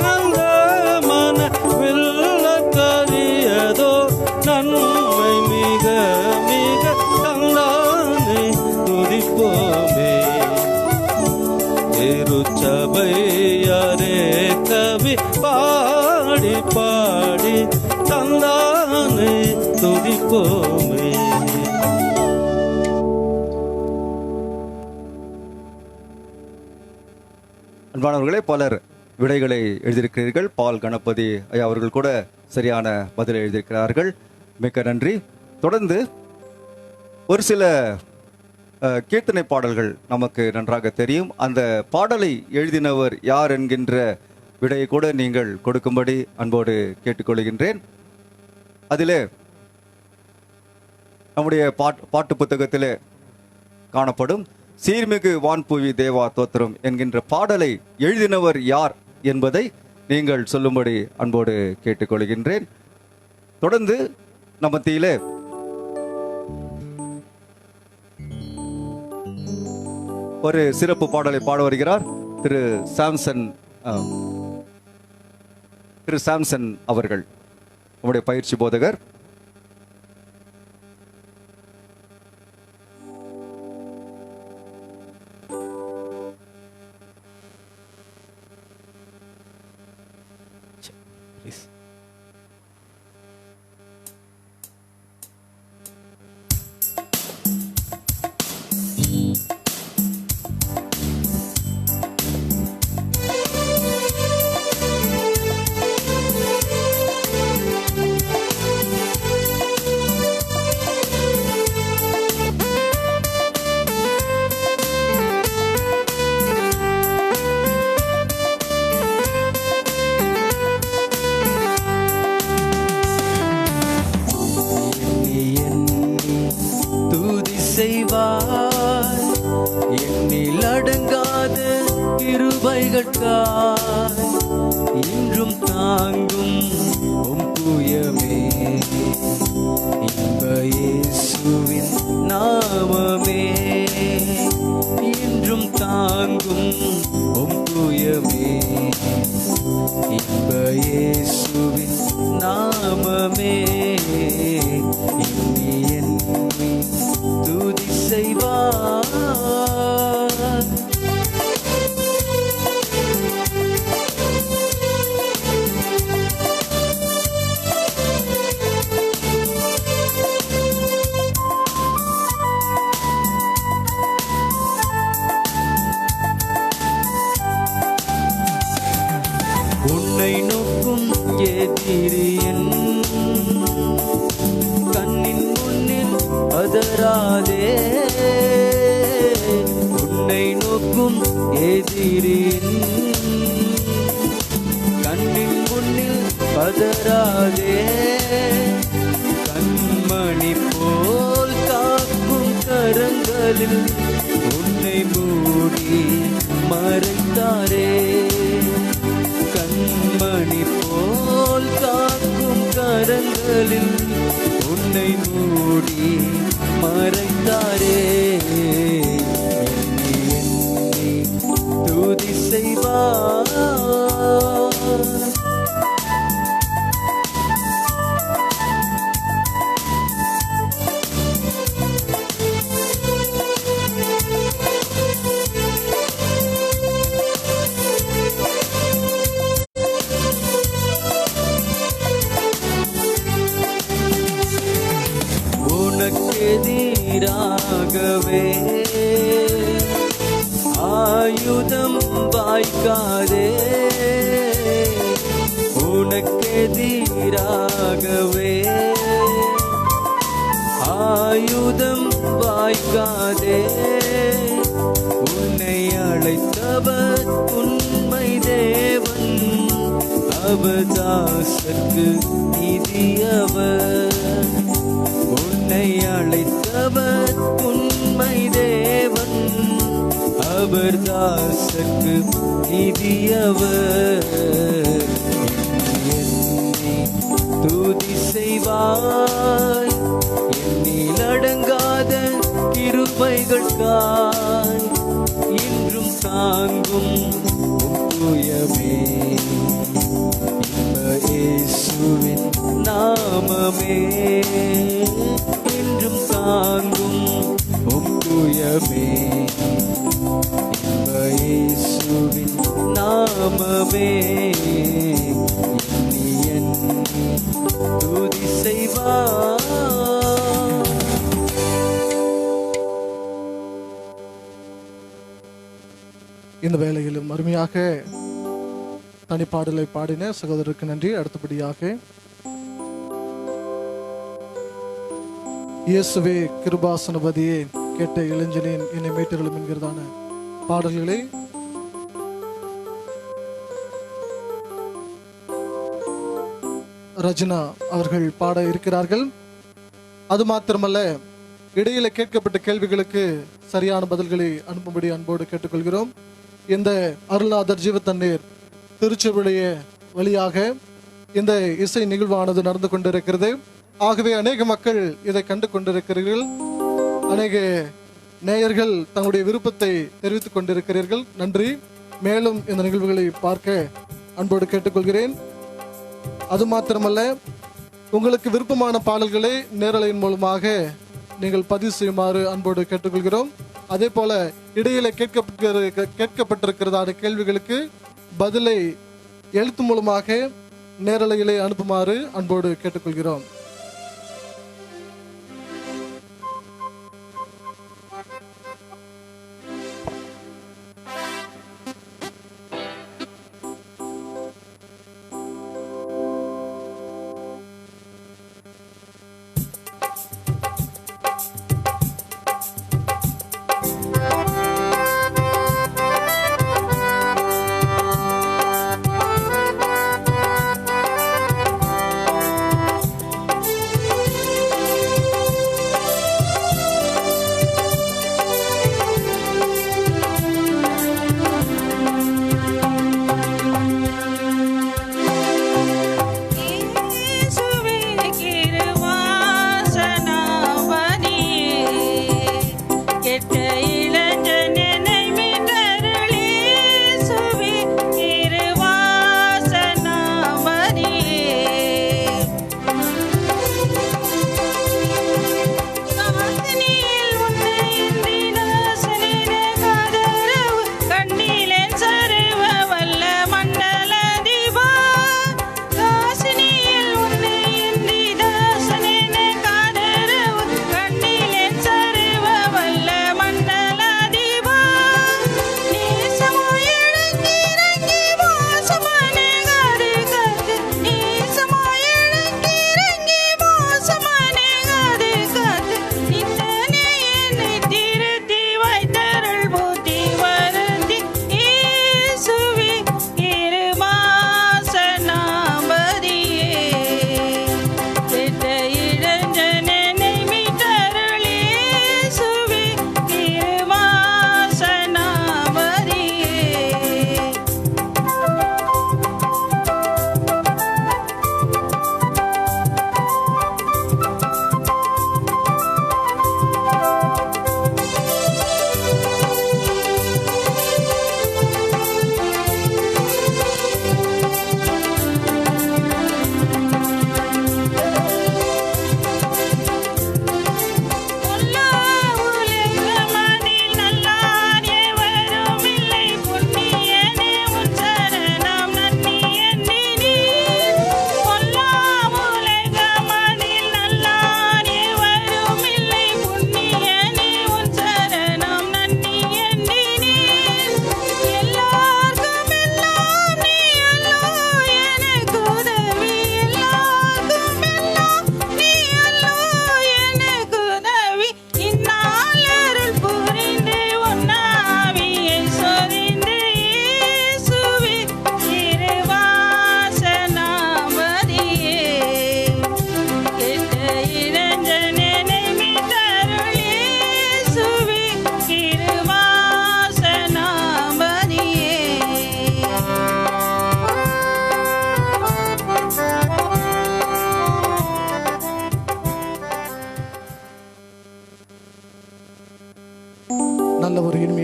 நந்தமான வில்லக்கரியதோ நன்மை மிக மிக தந்தானை துதிப்போமே. திருச்சபையாரே கவி பாடி பாடி தந்தானை துதிப்போமே. அன்பானவர்களே, பலர் விடைகளை எழுதியிருக்கிறீர்கள். பால் கணபதி ஐயா அவர்கள் கூட சரியான பதிலை எழுதியிருக்கிறார்கள். மிக்க நன்றி. தொடர்ந்து ஒரு சில கீர்த்தனை பாடல்கள் நமக்கு நன்றாக தெரியும். அந்த பாடலை எழுதினவர் யார் என்கின்ற விடையை கூட நீங்கள் கொடுக்கும்படி அன்போடு கேட்டுக்கொள்கின்றேன். அதிலே நம்முடைய பாட்டு புத்தகத்திலே காணப்படும் சீர்மிகு வான்புவி தேவா தோத்திரம் என்கின்ற பாடலை எழுதினவர் யார் என்பதை நீங்கள் சொல்லும்படி அன்போடு கேட்டுக்கொள்கின்றேன். தொடர்ந்து நம்ம மத்தியிலே ஒரு சிறப்பு பாடலை பாட வருகிறார் திரு சாம்சன் அவர்கள், நம்முடைய பயிற்சி போதகர். எண்ணில் அடங்காத கிருபைகளாய் இன்றும் தாங்கும் உம் புயமே. இன்ப இயேசுவின் நாமமே இன்றும் தாங்கும் உம் புயமே. இன்ப இயேசுவின் நாமமே எண்ணி எண்ணி துதி செய்வார். உன்னை நோக்கும் எதிரியன் கண்ணின் முன்னில் பதறாதே. உன்னை நோக்கும் எதிரியன் கண்ணின் முன்னில் பதறாதே. கண்மணி போல் காக்கும் கரங்களில் உன்னை மூடி மறைத்தாரே. கண்மணி போல் காக்கும் கரங்களில் உன்னை மூடி மறைத்தாரே. எண்ணி எண்ணி துதி செய்வார். எதிராகவே ஆயுதம் வாய்க்காதே, உனக்கெதிராகவே ஆயுதம் வாய்க்காதே. உன்னை அழைத்தவர் உண்மை தேவன், அவதாசர்க்கு நிதியவர். உன்னை அழைத்தவர் உண்மை தேவன், அவதாசர்க்கு நிதியவர். என்னை துதி செய்வாய், எண்ணில் அடங்காத கிருபைகளுக்காய் இன்றும் தாங்கும் புயமே. இயேசுவின் நாமமே இன்றும் தாங்கும் புயமே. இயேசுவின் நாமமே எண்ணி துதி செய்வார். இந்த வேளையிலும் அருமையாக தனிப்பாடலை பாடின சகோதரருக்கு நன்றி. அடுத்தபடியாக இயேசுவே கிருபாசனபதியே கேட்ட இளைஞனின் என்னை மீட்டர்களும் என்கிறதான பாடல்களை ரஜினா அவர்கள் பாட இருக்கிறார்கள். அது மாத்திரமல்ல, இடையில கேட்கப்பட்ட கேள்விகளுக்கு சரியான பதில்களை அனுப்பும்படி அன்போடு கேட்டுக்கொள்கிறோம். இந்த அருள்நாதர் ஜீவத்தண்ணீர் திருச்சபையுடைய வழியாக இந்த இசை நிகழ்வானது நடந்து கொண்டிருக்கிறது. ஆகவே அநேக மக்கள் இதை கண்டு கொண்டிருக்கிறீர்கள். அநேக நேயர்கள் தங்களுடைய விருப்பத்தை தெரிவித்துக் கொண்டிருக்கிறீர்கள். நன்றி. மேலும் இந்த நிகழ்வுகளை பார்க்க அன்போடு கேட்டுக்கொள்கிறேன். அது மாத்திரமல்ல, உங்களுக்கு விருப்பமான பாடல்களை நேரலையின் மூலமாக நீங்கள் பதிவு செய்யுமாறு அன்போடு கேட்டுக்கொள்கிறோம். அதே போல இடையில கேட்கப்பட்டிருக்கிறதான கேள்விகளுக்கு பதிலை எழுத்து மூலமாக நேரலையிலே அனுப்புமாறு அன்போடு கேட்டுக்கொள்கிறோம்.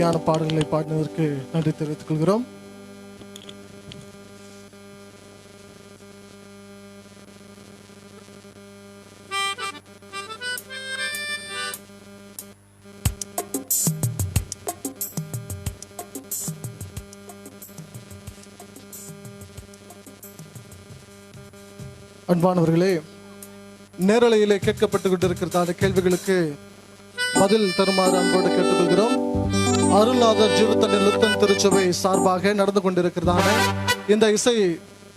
அருமையான பாடல்களை பாடினதற்கு நன்றி தெரிவித்துக் கொள்கிறோம். அன்பானவர்களே, நேரலையிலே கேட்கப்பட்டு கொண்டிருக்கிறதான கேள்விகளுக்கு பதில் தருமாறு அன்போடு கேட்டுக்கொள்கிறோம். அருள்நாதர் ஜீவத்தண்ணி லுத்தன் திருச்சபை சார்பாக நடந்து கொண்டிருக்கிறதான இந்த இசை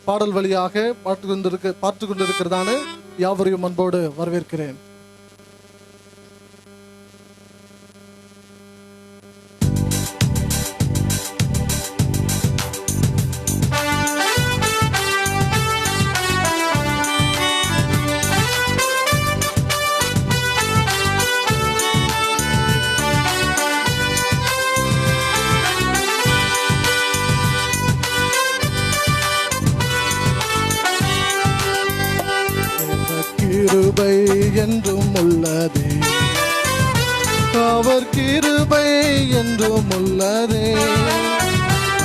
பாடல் வழியாக பார்த்து கொண்டிருக்கிறதான யாவரையும் அன்போடு வரவேற்கிறேன். கிருபை என்றும் உள்ளதே, அவர் கிருபை என்றும் உள்ளதே,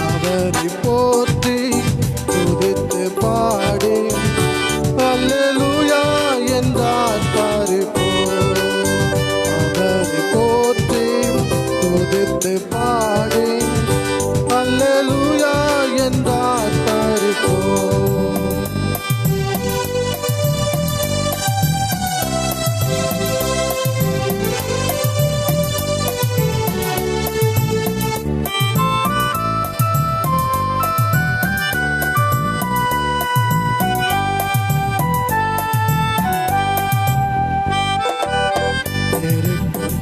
அவரை போற்றி துதித்து பாடி அல்லேலூயா என்றார் பாரிப்போம். அவரை போற்றி துதித்து பாடி அல்லேலூயா என்றார் பாரிப்போம்.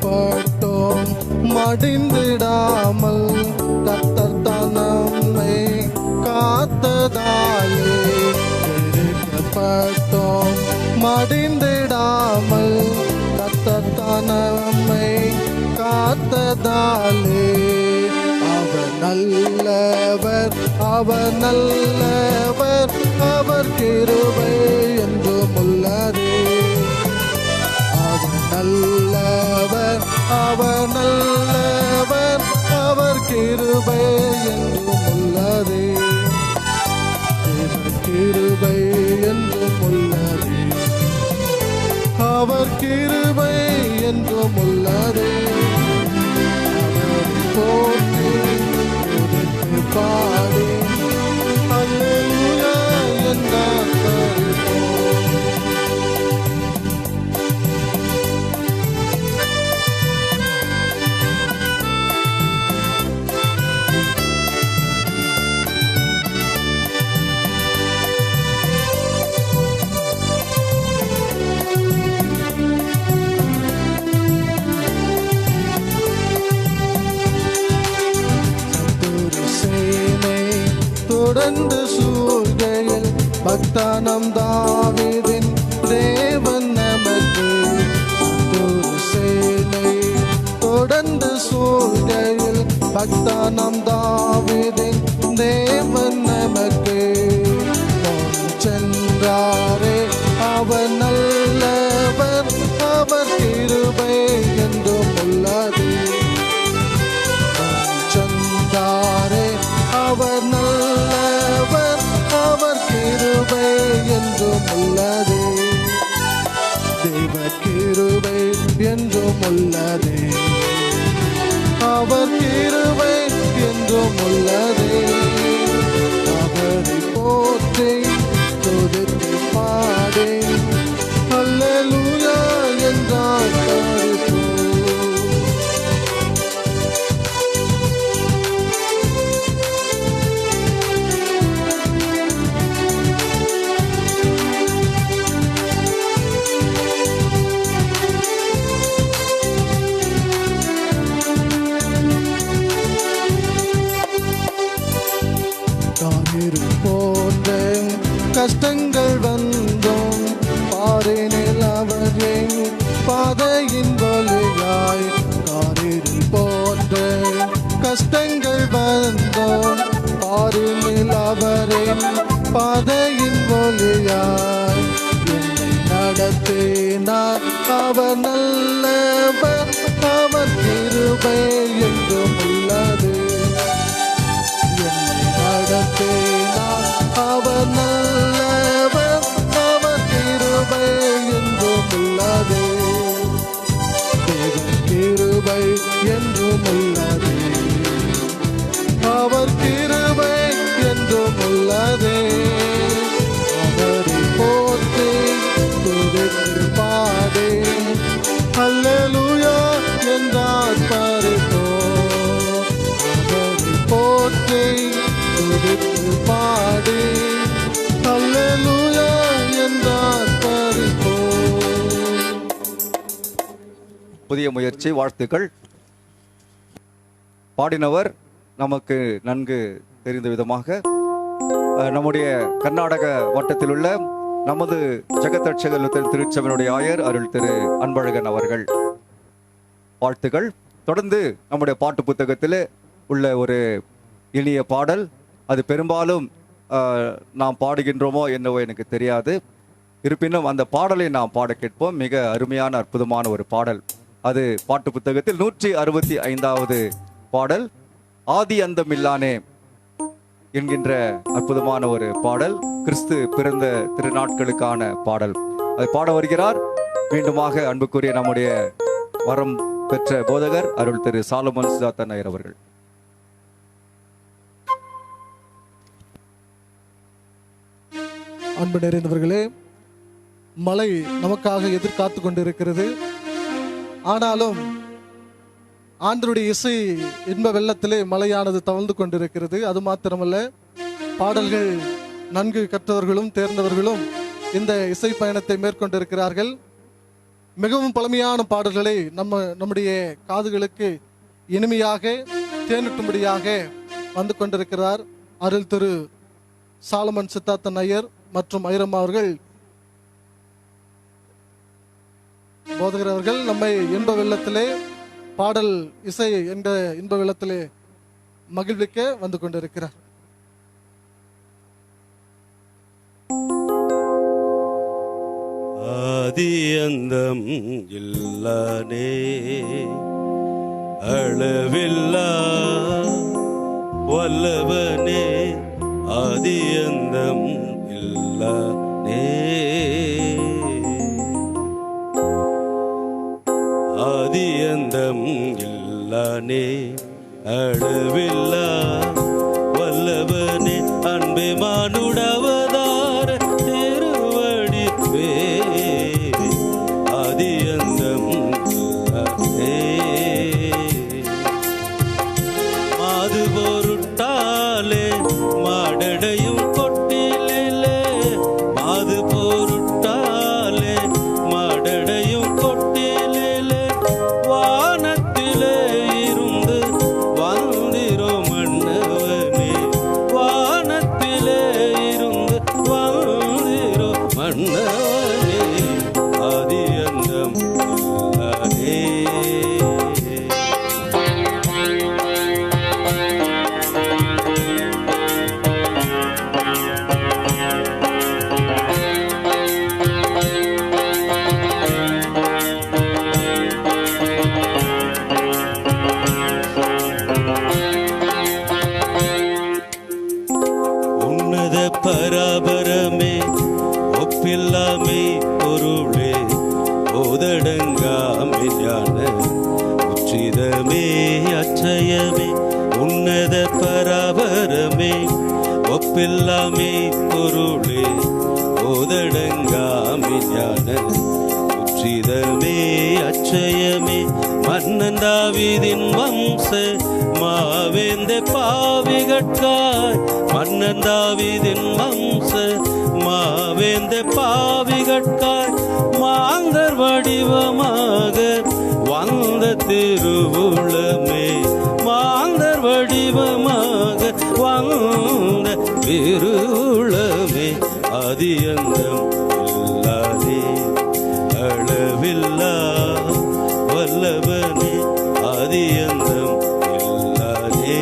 பட்டோம் மடிந்திடாமல் கர்த்தர் தான் நம்மை காத்ததாலே, பட்டோம் மடிந்திடாமல் கர்த்தர் தான் நம்மை காத்ததாலே, அவர் நல்லவர், அவர் நல்லவர், அவர் கிருபை என்றும் உள்ளதே, அவர் நல்லவர், அவர் நல்லவர், அவர் கிருபை என்றும் உள்ளதே, அவர் கிருபை என்றும் உள்ளதே, அவர் கிருபை என்றும் உள்ளதே, அவரை போற்றி துதித்து பாடி அல்லேலூயா என்றார் பாரிப்போம். தொடர்ந்து சூழ்கையில் பக்தானம் தாவீதின் தேவன் நமக்கு, ஒரு சேனை தொடர்ந்து சூழ்கையில் பக்தானம் தாவீதின் தேவன் நமக்கு, சென்றாரே அவர் நல்லவர், அவர் கிருபை என்றும் உள்ளது, சென்றாரே அவர் நல்லவர், அவர் கிருபை என்றும் உள்ளதே, தெய்வ கிருபை என்றும் உள்ளதே, அவர் கிருபை என்றும் உள்ளதே, அவரை போற்றி துதித்து பாடி அல்லேலூயா என்றார் பாரிப்போம். போன்ற கஷ்டங்கள் வந்தோம் பாரினில் அவர் என் பாதையின் வழியாய், காரில் போன்ற கஷ்டங்கள் வந்தோம் பாரினில் அவரின் பாதையின் வழியாய், என்னை நடத்தினார் அவர் நல்லவர், அவர் கிருபை என்றும் உள்ளது, போற்றேனா. அவர் நல்லவர், அவர் கிருபை என்றும் உள்ளதே. தேவன் கிருபை என்றும் உள்ளதே. அவர் கிருபை என்றும் உள்ளதே. அவரை போற்றி துதித்து பாடே. அல்லேலூயா என்றார் பரிதோ. அவரை போற்றி துதித்து பாடே. அல்லேலூயா என்றார் பரிதோ. புதிய முயற்சி, வாழ்த்துக்கள். பாடினவர் நமக்கு நன்கு தெரிந்த விதமாக நம்முடைய கர்நாடக வட்டத்தில் உள்ள நமது ஜெகதட்சக லுத்தரன் திருச்சபையினுடைய ஆயர் அருள் திரு அன்பழகன் அவர்கள். வாழ்த்துக்கள். தொடர்ந்து நம்முடைய பாட்டு புத்தகத்தில் உள்ள ஒரு இனிய பாடல், அது பெரும்பாலும் நாம் பாடுகின்றோமோ என்னவோ எனக்கு தெரியாது. இருப்பினும் அந்த பாடலை நாம் பாட கேட்போம். மிக அருமையான அற்புதமான ஒரு பாடல். அது பாட்டு புத்தகத்தில் 165வது பாடல், ஆதி அந்தமில்லானே என்கின்ற அற்புதமான ஒரு பாடல். கிறிஸ்து பிறந்த திருநாட்களுக்கான பாடல். அதை பாட வருகிறார் மீண்டுமாக அன்புக்குரிய நம்முடைய வரம் பெற்ற போதகர் அருள் திரு சாலமன் சுஜாதா ஐயர் அவர்கள். அன்பு நிறைந்தவர்களே, மழை நமக்காக எதிர்காத்து கொண்டிருக்கிறது. ஆனாலும் ஆண்டவருடைய இசை இன்ப வெள்ளத்திலே மழையானது தவழ்ந்து கொண்டிருக்கிறது. அது மாத்திரமல்ல, பாடல்கள் நன்கு கற்றவர்களும் தேர்ந்தவர்களும் இந்த இசை பயணத்தை மேற்கொண்டிருக்கிறார்கள். மிகவும் பழமையான பாடல்களை நம்முடைய காதுகளுக்கு இனிமையாக தேனூட்டும்படியாக வந்து கொண்டிருக்கிறார் அருள் திரு சாலமன் சித்தார்த்தன் ஐயர் மற்றும் ஐரம்மா அவர்கள். போதகர் அவர்கள் நம்மை இன்ப வெள்ளத்திலே, பாடல் இசை என்ற இன்ப வெள்ளத்திலே மகிழ்விக்க வந்து கொண்டிருக்கிறார். ஆதி அந்தம் இல்லானே, அளவில்லா வல்லவனே, ஆதி அந்தம் இல்லானே, ஆதி அந்தம் இல்லானே, அளவில்லா வல்லவனே, அன்பே மானுடவதார திருவடிப்பே, ஆதி அந்தம் இல்லானே, மாது பொருட்டாலே மாடடையும் கொட்டிலே, மாது பொருட்டாலே மாடடையும் கொட்டிலே, வானத்திலே இருந்து வந்திரோ மன்னவனே, வானத்திலே இருந்து வந்திரோ மன்னவனே, ஆதி அந்தம் இல்லானே. உன்னத பராபரமே, ஒப்பில்லாமே பொருளே, ஓதடங்காமே ஞான உச்சிதமே அச்சயமே, உன்னத பராபரமே, ஒப்பில்லாமே பொருளே, ஓதடங்காமே ஞான உச்சிதமே அச்சயமே, மன்னன் தாவீதின் வம்ச மாவேந்த பாவிகட்காய், மன்னன் தாவீதின் வம்ச மாவேந்த பாவிகட்காய், மாந்தர் வடிவமாக வந்த திருவுளமே, மாந்தர் வடிவமாக வந்த திருவுளமே, ஆதி அந்தம் இல்லாதே, அளவில்லா வல்லவனே, ஆதி அந்தம் இல்லாதே.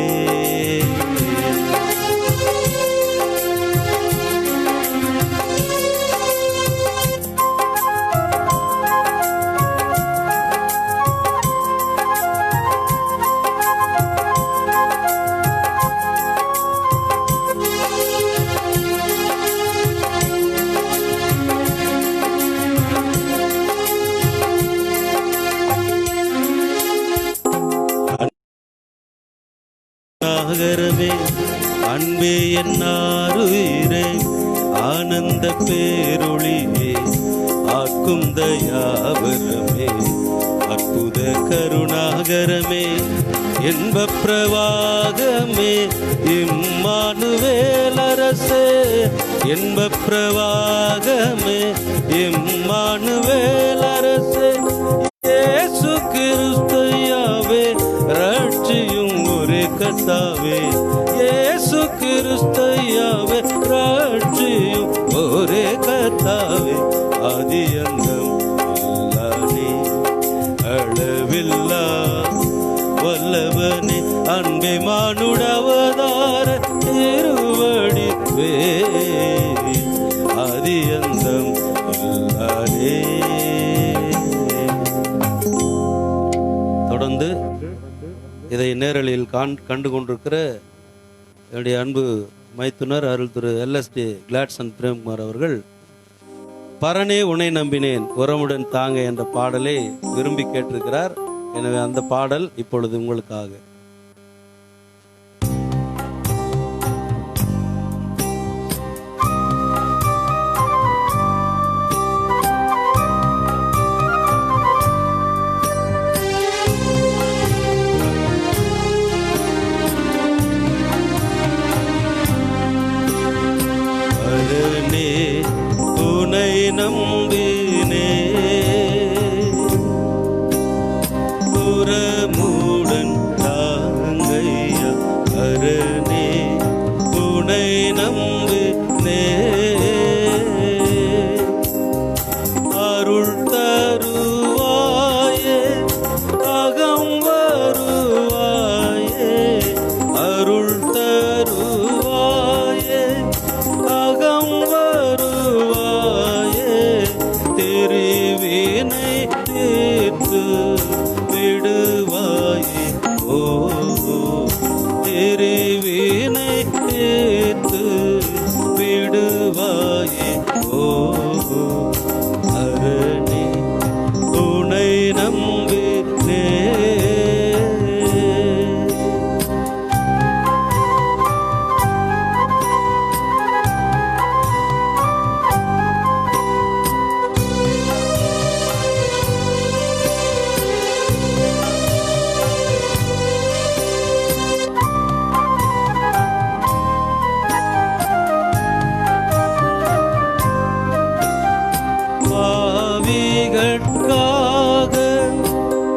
கருணாகரமே அன்பே என்னாருயிரே ஆனந்த பேரொளியே ஆக்கும் தயாவரமே அற்புத கருணாகரமே இன்ப பிரவாகமே இம்மானுவேல் அரசே இன்ப பிரவாகமே இம்மானுவேல் அரசே இயேசு கிறிஸ்துயாவே ரட்சியும் ஒரே கர்த்தாவே இயேசு கிறிஸ்துயாவே ரட்சியும் ஒரே கர்த்தாவே ஆதி அந்தம் இல்லாதே அளவில்லா வல்லவனே அன்பே மானுடவதார திருவடி வேரி ஆதி அந்தம் இல்லாதே. தொடர்ந்து இதை நேரலில் கண்டு கொண்டிருக்கிற என்னுடைய அன்பு மைத்துனர் அருள் திரு LSD கிளாட்சன் பிரேம்குமார் அவர்கள் பரனே உன்னை நம்பினேன் உரமுடன் தாங்க என்ற பாடலை விரும்பி கேட்டிருக்கிறார். எனவே அந்த பாடல் இப்பொழுது உங்களுக்காக. பரனே உன்னை நம்பினே உரமுடன் தாங்கையா பரனே உன்னை நம்பினே அருள் தருவாயே அகம் வருவாயே அருள் தருவாயே அகம் வருவாயே திருவினை தீர்த்து விடுவாயே ஓ திருவினை தீர்த்து விடுவாயே ஓ அரணே உன்னை நம்பினே. பாவிகட்காக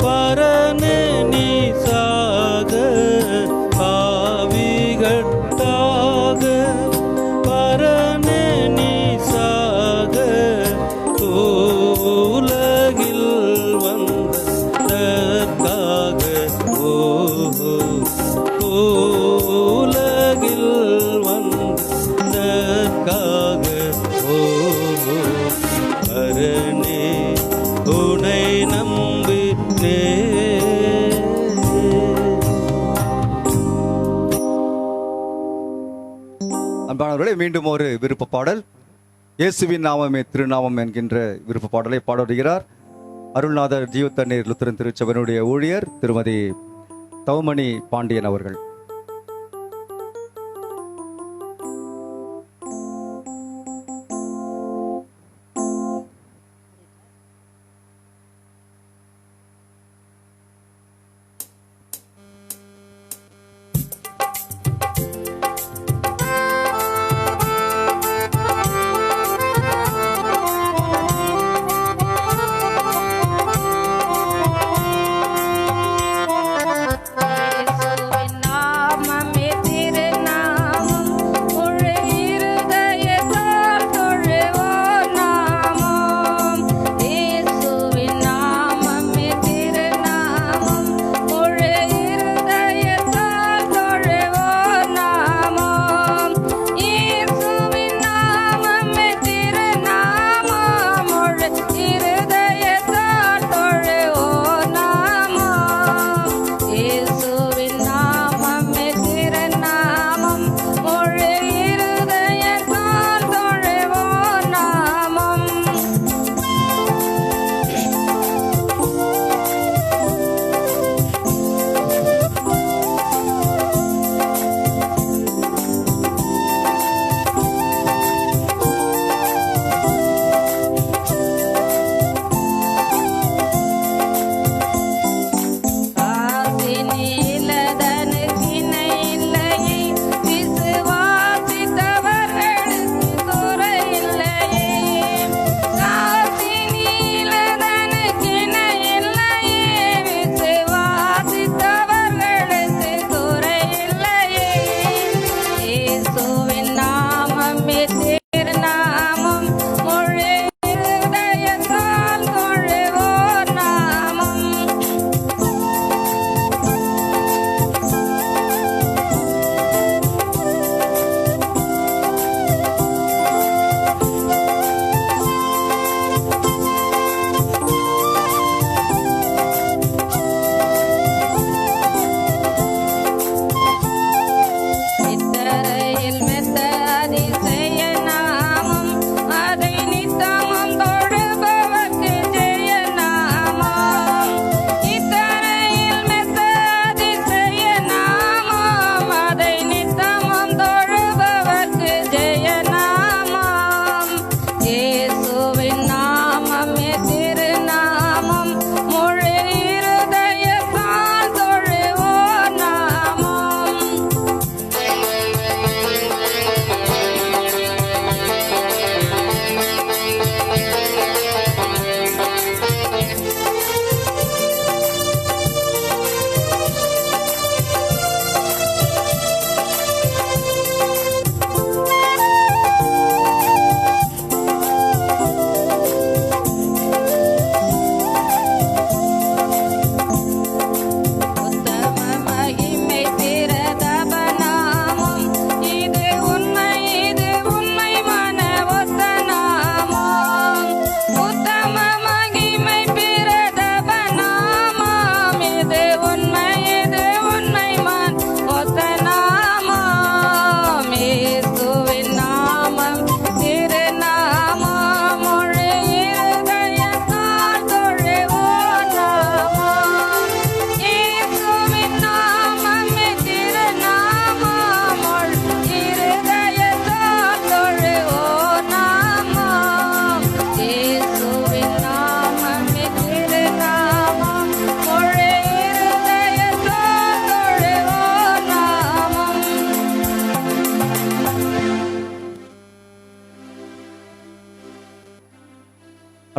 பரனே நீ சாக பாவிகட்காக பரனே நீ சாக உலகில் வந்ததற்காக உலகில் வந்ததற்காக அரணே உன்னை நம்பினே. அன்பானவர்களே, மீண்டும் ஒரு விருப்ப பாடல். இயேசுவின் நாமமே திருநாமம் என்கின்ற விருப்ப பாடலை பாடுகிறார் அருள்நாதர் ஜீவத்தண்ணீர் லுத்தரன் திருச்சபையினுடைய ஊழியர் திருமதி தவமணி பாண்டியன் அவர்கள். இயேசுவின்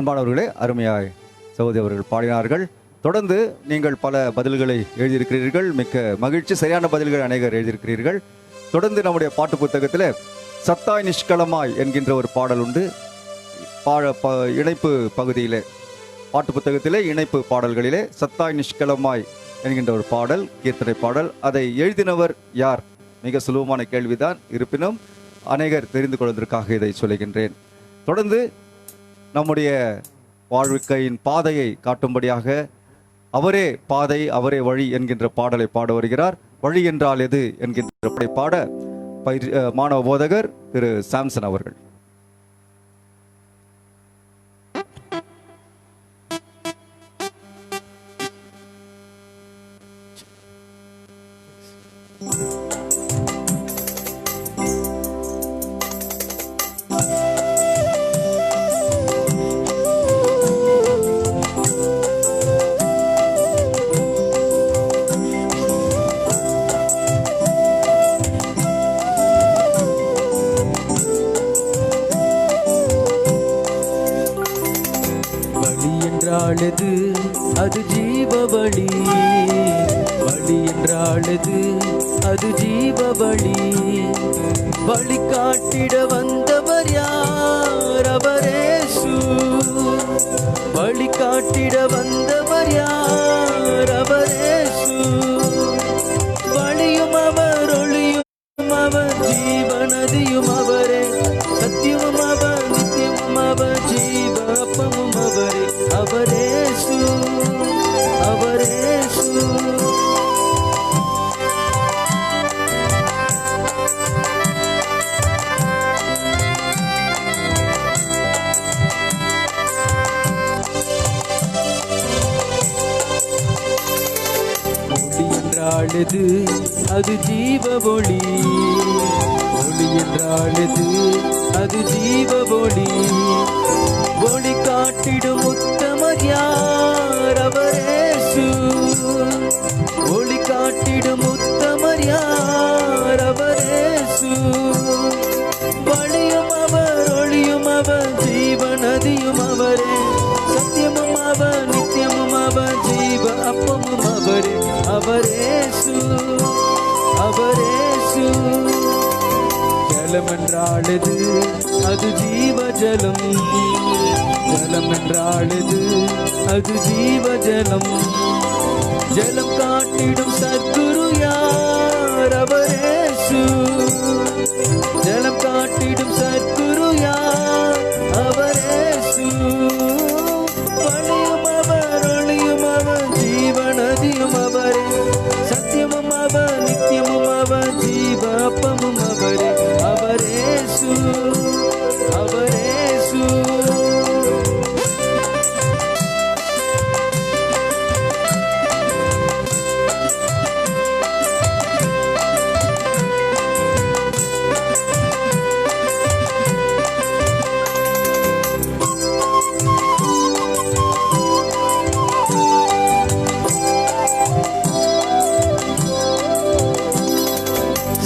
அன்பானவர்களே, அருமையாய் சகோதரி அவர்கள் பாடினார்கள். தொடர்ந்து நீங்கள் பல பதில்களை எழுதியிருக்கிறீர்கள். மிக்க மகிழ்ச்சி. சரியான பதில்கள் அநேகர் எழுதியிருக்கிறீர்கள். தொடர்ந்து நம்முடைய பாட்டு புத்தகத்தில் சத்தாய் நிஷ்கலமாய் என்கின்ற ஒரு பாடல் உண்டு. இணைப்பு பகுதியிலே, பாட்டு புத்தகத்திலே இணைப்பு பாடல்களிலே சத்தாய் நிஷ்கலமாய் என்கின்ற ஒரு பாடல், கீர்த்தனை பாடல். அதை எழுதினவர் யார்? மிக சுலபமான கேள்விதான். இருப்பினும் அநேகர் தெரிந்து கொள்வதற்காக இதை சொல்லுகின்றேன். தொடர்ந்து நம்முடைய வாழ்க்கையின் பாதையை காட்டும்படியாக அவரே பாதை அவரே வழி என்கின்ற பாடலை பாட வருகிறார். வழி என்றால் எது என்கின்ற பாட மாணவ போதகர் திரு சாம்சன் அவர்கள். என்றாலது அது ஜீவ வழி, வழி என்றாலது அது ஜீவ வழி. வழி காட்டிட வந்தவர் யார்? அவரேசு. வழி காட்டிட வந்தவர் யார்? அவரேசு. வழியும் அவர், ஒளியும் அவர், ஜீவநதியும் அவரே. சத்தியமும் அவர், நித்தியமும் அவர், ஜீவ அப்பமும் அவரே. அவரேசு, அவரேசு. ஒளி என்றாலது அது ஜீவ ஒளி, ஒளி என்றாலது அது ஜீவ ஒளி. ஒளி காட்டிடும் உத்தமர் யார்? அவரேசு. ஒளி காட்டிடும் உத்தமர் யார்? அவரேசு. வழியும் அவர், ஒளியும் அவர், ஜீவநதியும் அவரே. சத்தியமும் அவர், நித்தியமும் அவர், ஜீவ அப்பமும் அவரே. அவரேசு, அவரேசு. ஜலம் என்றாலது அது ஜீவ ஜலம், ஜலம் என்றாலது அது ஜீவ ஜலம். ஜலம் காட்டிடும் சத்குரு யார்? அவரேசு. ஜலம் காட்டிடும் சத்குரு யார்? அவரேசு. வழியும் அவர், ஒளியும் அவர், ஜீவநதியும் அவரே. சத்தியமும் அவர், நித்தியமும் அவர், ஜீவ அப்பமும் அவரே. அவரேசு, அவரேசு.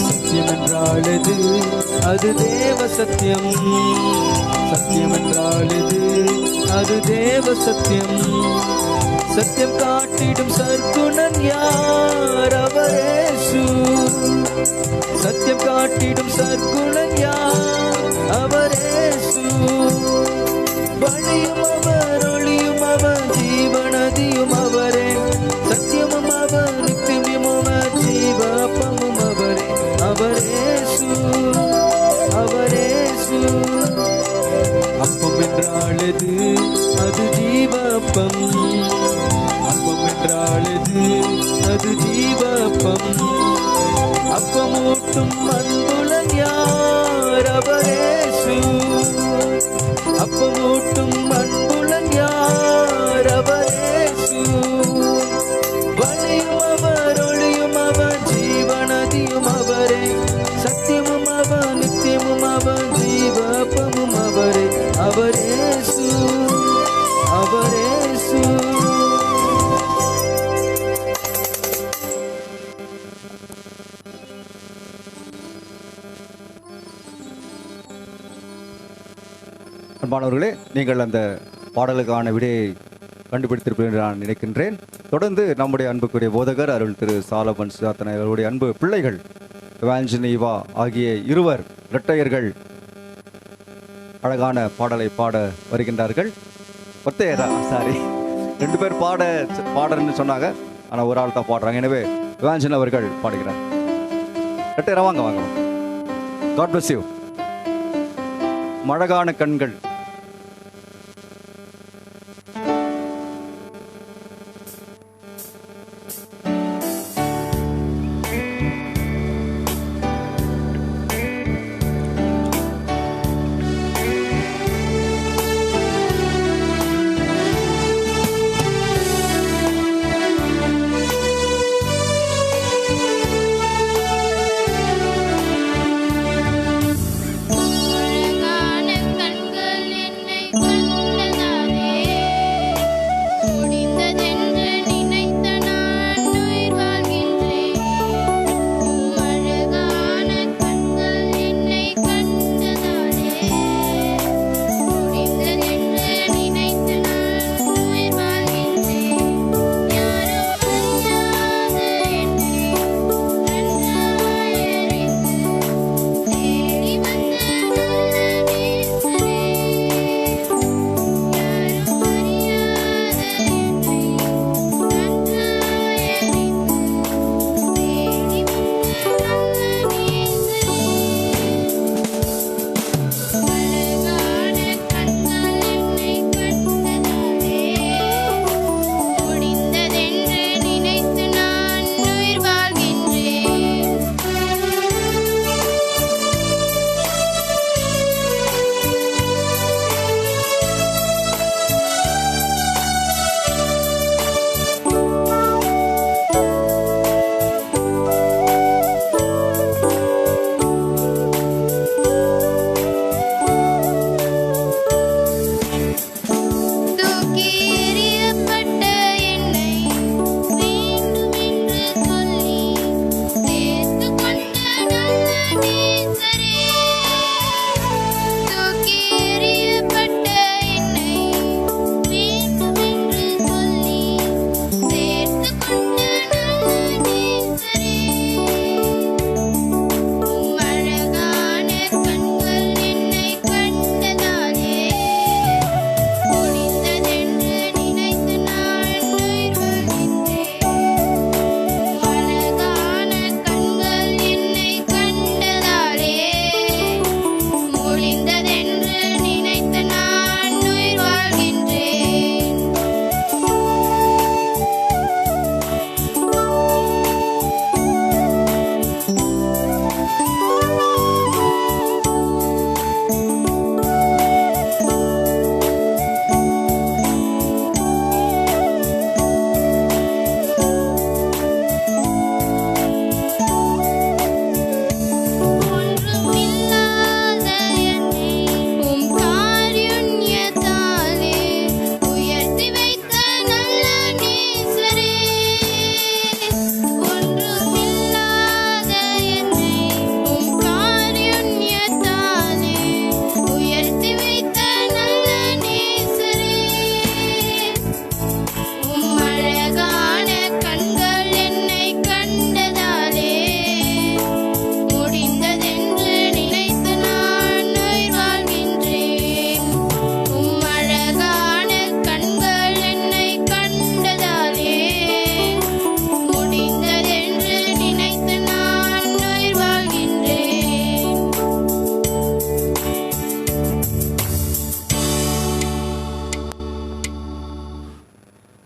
சத்தியம் என்றாலது அது தேவ சத்தியம், சத்தியம் என்றாலது அது தேவ சத்தியம். சத்தியம் காட்டிடும் சற்குணன் யார்? அவரேசு. சத்தியம் காட்டிடும் சற்குணன் யார்? அவரேசு. வழியும் அவர், ஒளியும் அவர், ஜீவநதியும் அவரே. சத்தியமும் அவர், நித்தியமும் அவர், ஜீவ அப்பமும் அவரே. அவரேசு, அவரேசு. அப்பம் என்றாலது அது ஜீவ அப்பம், அப்பம் என்றாலது அது ஜீவ அப்பம். அப்பமூட்டும் அன்புலன் யார்? அவரேசு. அப்பமூட்டும் அன்புலன் யார்? அவரேசு. வழியும் அவர், ஒளியும் அவர், ஜீவநதியும் அவரே. சத்தியமும் அவர், நித்தியமும் அவர், ஜீவ அப்பமும் அவரே. அவரேசு, அவரேசு. அன்பானவர்களே, நீங்கள் அந்த பாடலுக்கான விடையை கண்டுபிடித்திருப்பேன் என்று நான் நினைக்கின்றேன். தொடர்ந்து நம்முடைய அன்புக்குரிய போதகர் அருள் திரு சாலமன் சித்தார்த்தன் அவருடைய அன்பு பிள்ளைகள் எவாஞ்சலிவா ஆகிய இருவர் இரட்டையர்கள் அழகான பாடலை பாட வருகின்றார்கள். சாரி, 2 பேர் பாடன்னு சொன்னாங்க, ஆனால் ஒரு ஆள் தான் பாடுறாங்க. எனவே எவாஞ்சலின் அவர்கள் பாடுகிறார். இரட்டையரா வாங்க வாங்க. God bless you. மழகான கண்கள்.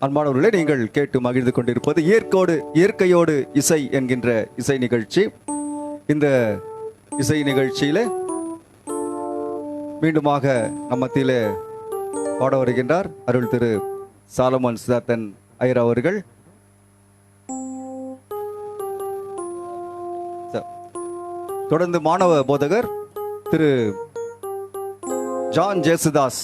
அன்பானவர்களே, நீங்கள் கேட்டு மகிழ்ந்து கொண்டிருப்பது இயற்கையோடு இசை என்கின்ற இசை நிகழ்ச்சி. இந்த இசை நிகழ்ச்சியில மீண்டுமாக நம்ம மத்தியிலே பாட வருகின்றார் அருள் திரு சாலமன் சித்தார்த்தன் ஐயர் அவர்கள். தொடர்ந்து மாணவ போதகர் திரு ஜான் ஜேசுதாஸ்.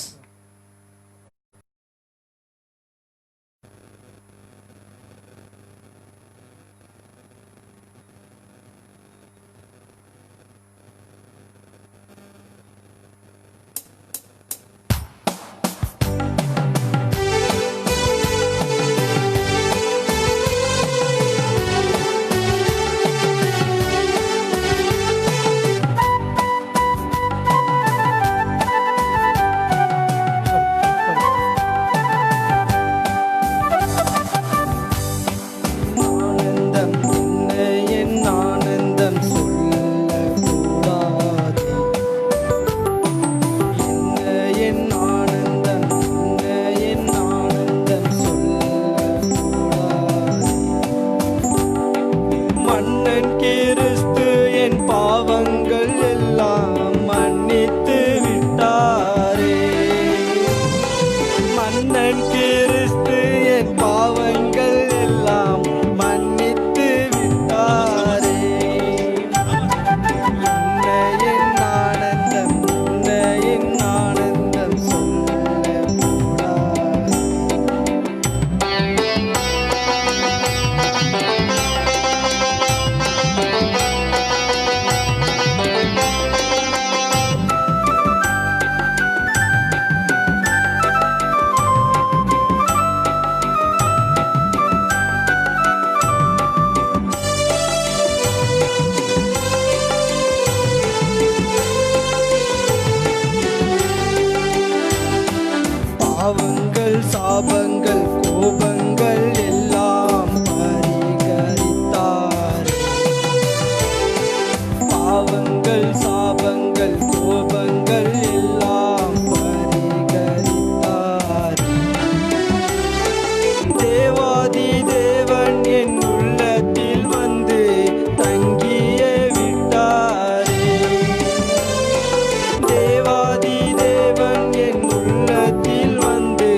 மன்னன் கிறிஸ்து என் பாவங்கள் எல்லாம் மன்னித்து விட்டாரே. உன்னையின் ஆனந்தம், உன்னையின் ஆனந்தம் சொல்லக்கூடாது. பாவங்கள், சாபங்கள், கோபங்கள் எல்லாம் பரிகரித்தாரே. பாவங்கள், சாபங்கள், கோபங்கள் எல்லாம் பரிகரித்தாரே. தேவாதி தேவன் என் உள்ளத்தில் வந்து தங்கிய விட்டாரே. தேவாதி தேவன் என் உள்ளத்தில் வந்து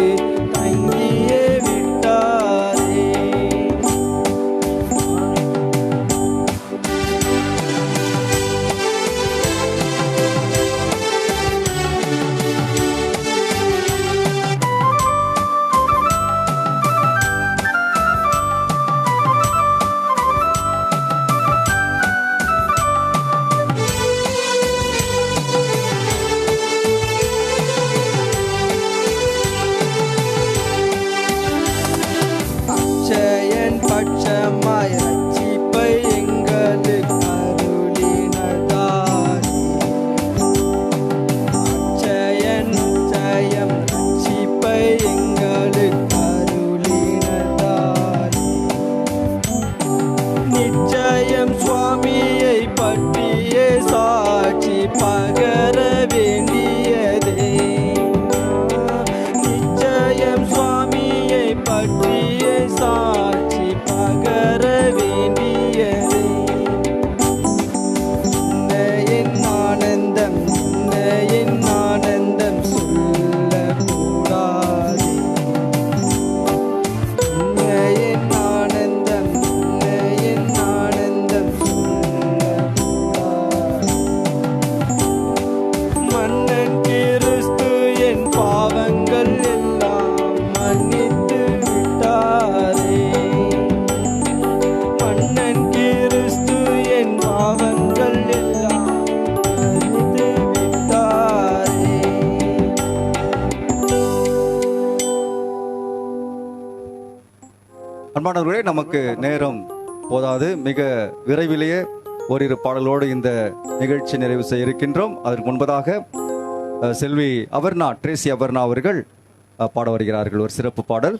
தங்கிய விட்டாரே. அச்சயன் பட்சமாய் ரட்சிப்பை எங்களுக்கு அருளினதாரே. அச்சயன் அச்சயம் ரட்சிப்பை எங்களுக்கு அருளினதாரே. நிச்சயம் சுவாமியை பற்றிய சாட்சி பகர வேண்டியதே. நிச்சயம் சுவாமியை பற்றிய சாட்சி பகர வேண்டியதே. உன்னையின் ஆனந்தம், உன்னையின் ஆனந்தம் சொல்லக்கூடாது. உன்னையின் ஆனந்தம், உன்னையின் ஆனந்தம் சொல்லக்கூடாது. மன்னன் கிறிஸ்து என் பாவங்கள் எல்லாம் மன்னித்து விட்டாரே. மன்னன் கிறிஸ்து என் பாவங்கள் எல்லாம் மன்னித்து விட்டாரே. அன்பானவர்களே, நமக்கு நேரம் போதாது. மிக விரைவிலேயே ஓரிரு பாடலோடு இந்த நிகழ்ச்சி நிறைவு செய்ய இருக்கின்றோம். அதற்கு முன்பதாக செல்வி அபர்ணா, ட்ரேசி அபர்ணா அவர்கள் பாட வருகிறார்கள் ஒரு சிறப்பு பாடல்.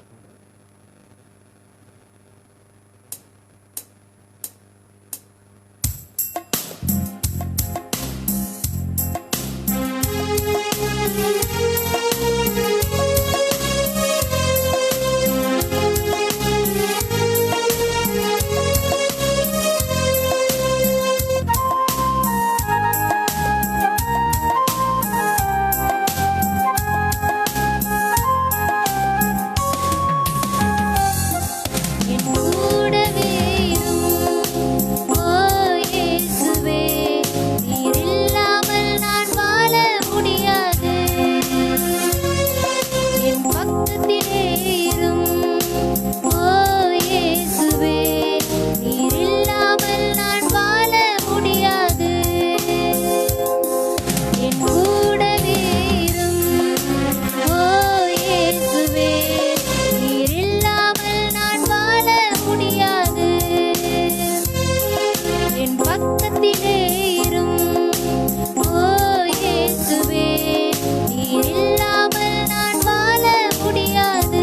இல்லாமல் நான் வாழ முடியாது.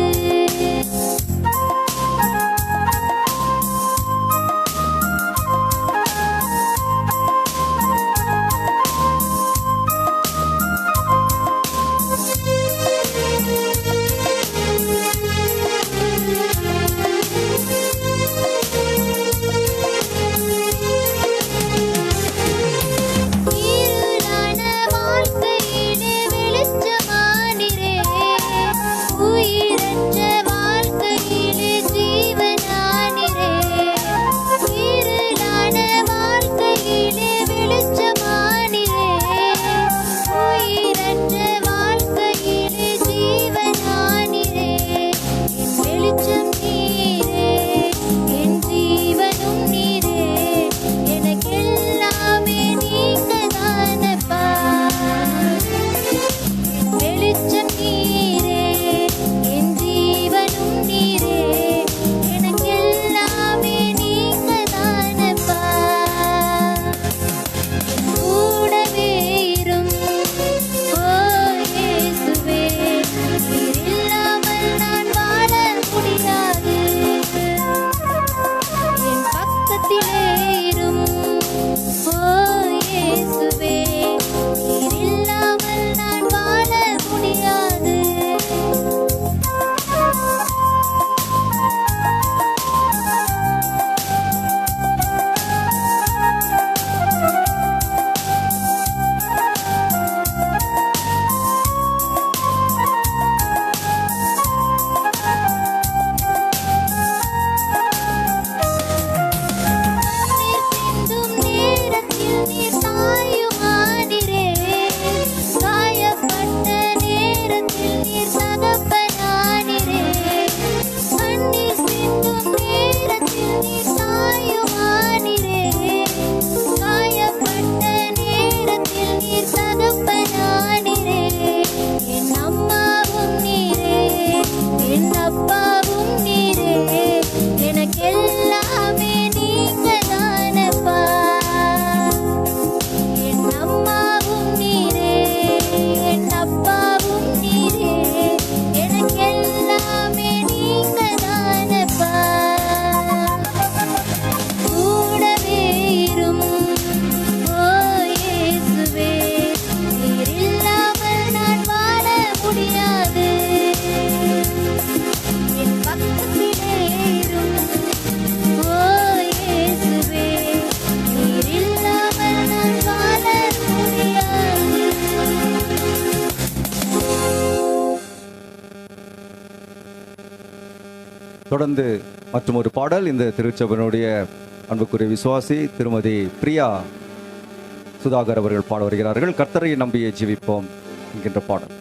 தொடர்ந்து மற்றும் ஒரு பாடல் இந்த திருச்சபையினுடைய அன்புக்குரிய விசுவாசி திருமதி பிரியா சுதாகர் அவர்கள் பாட வருகிறார்கள். கர்த்தரை நம்பியே ஜீவிப்போம் என்கின்ற பாடல்.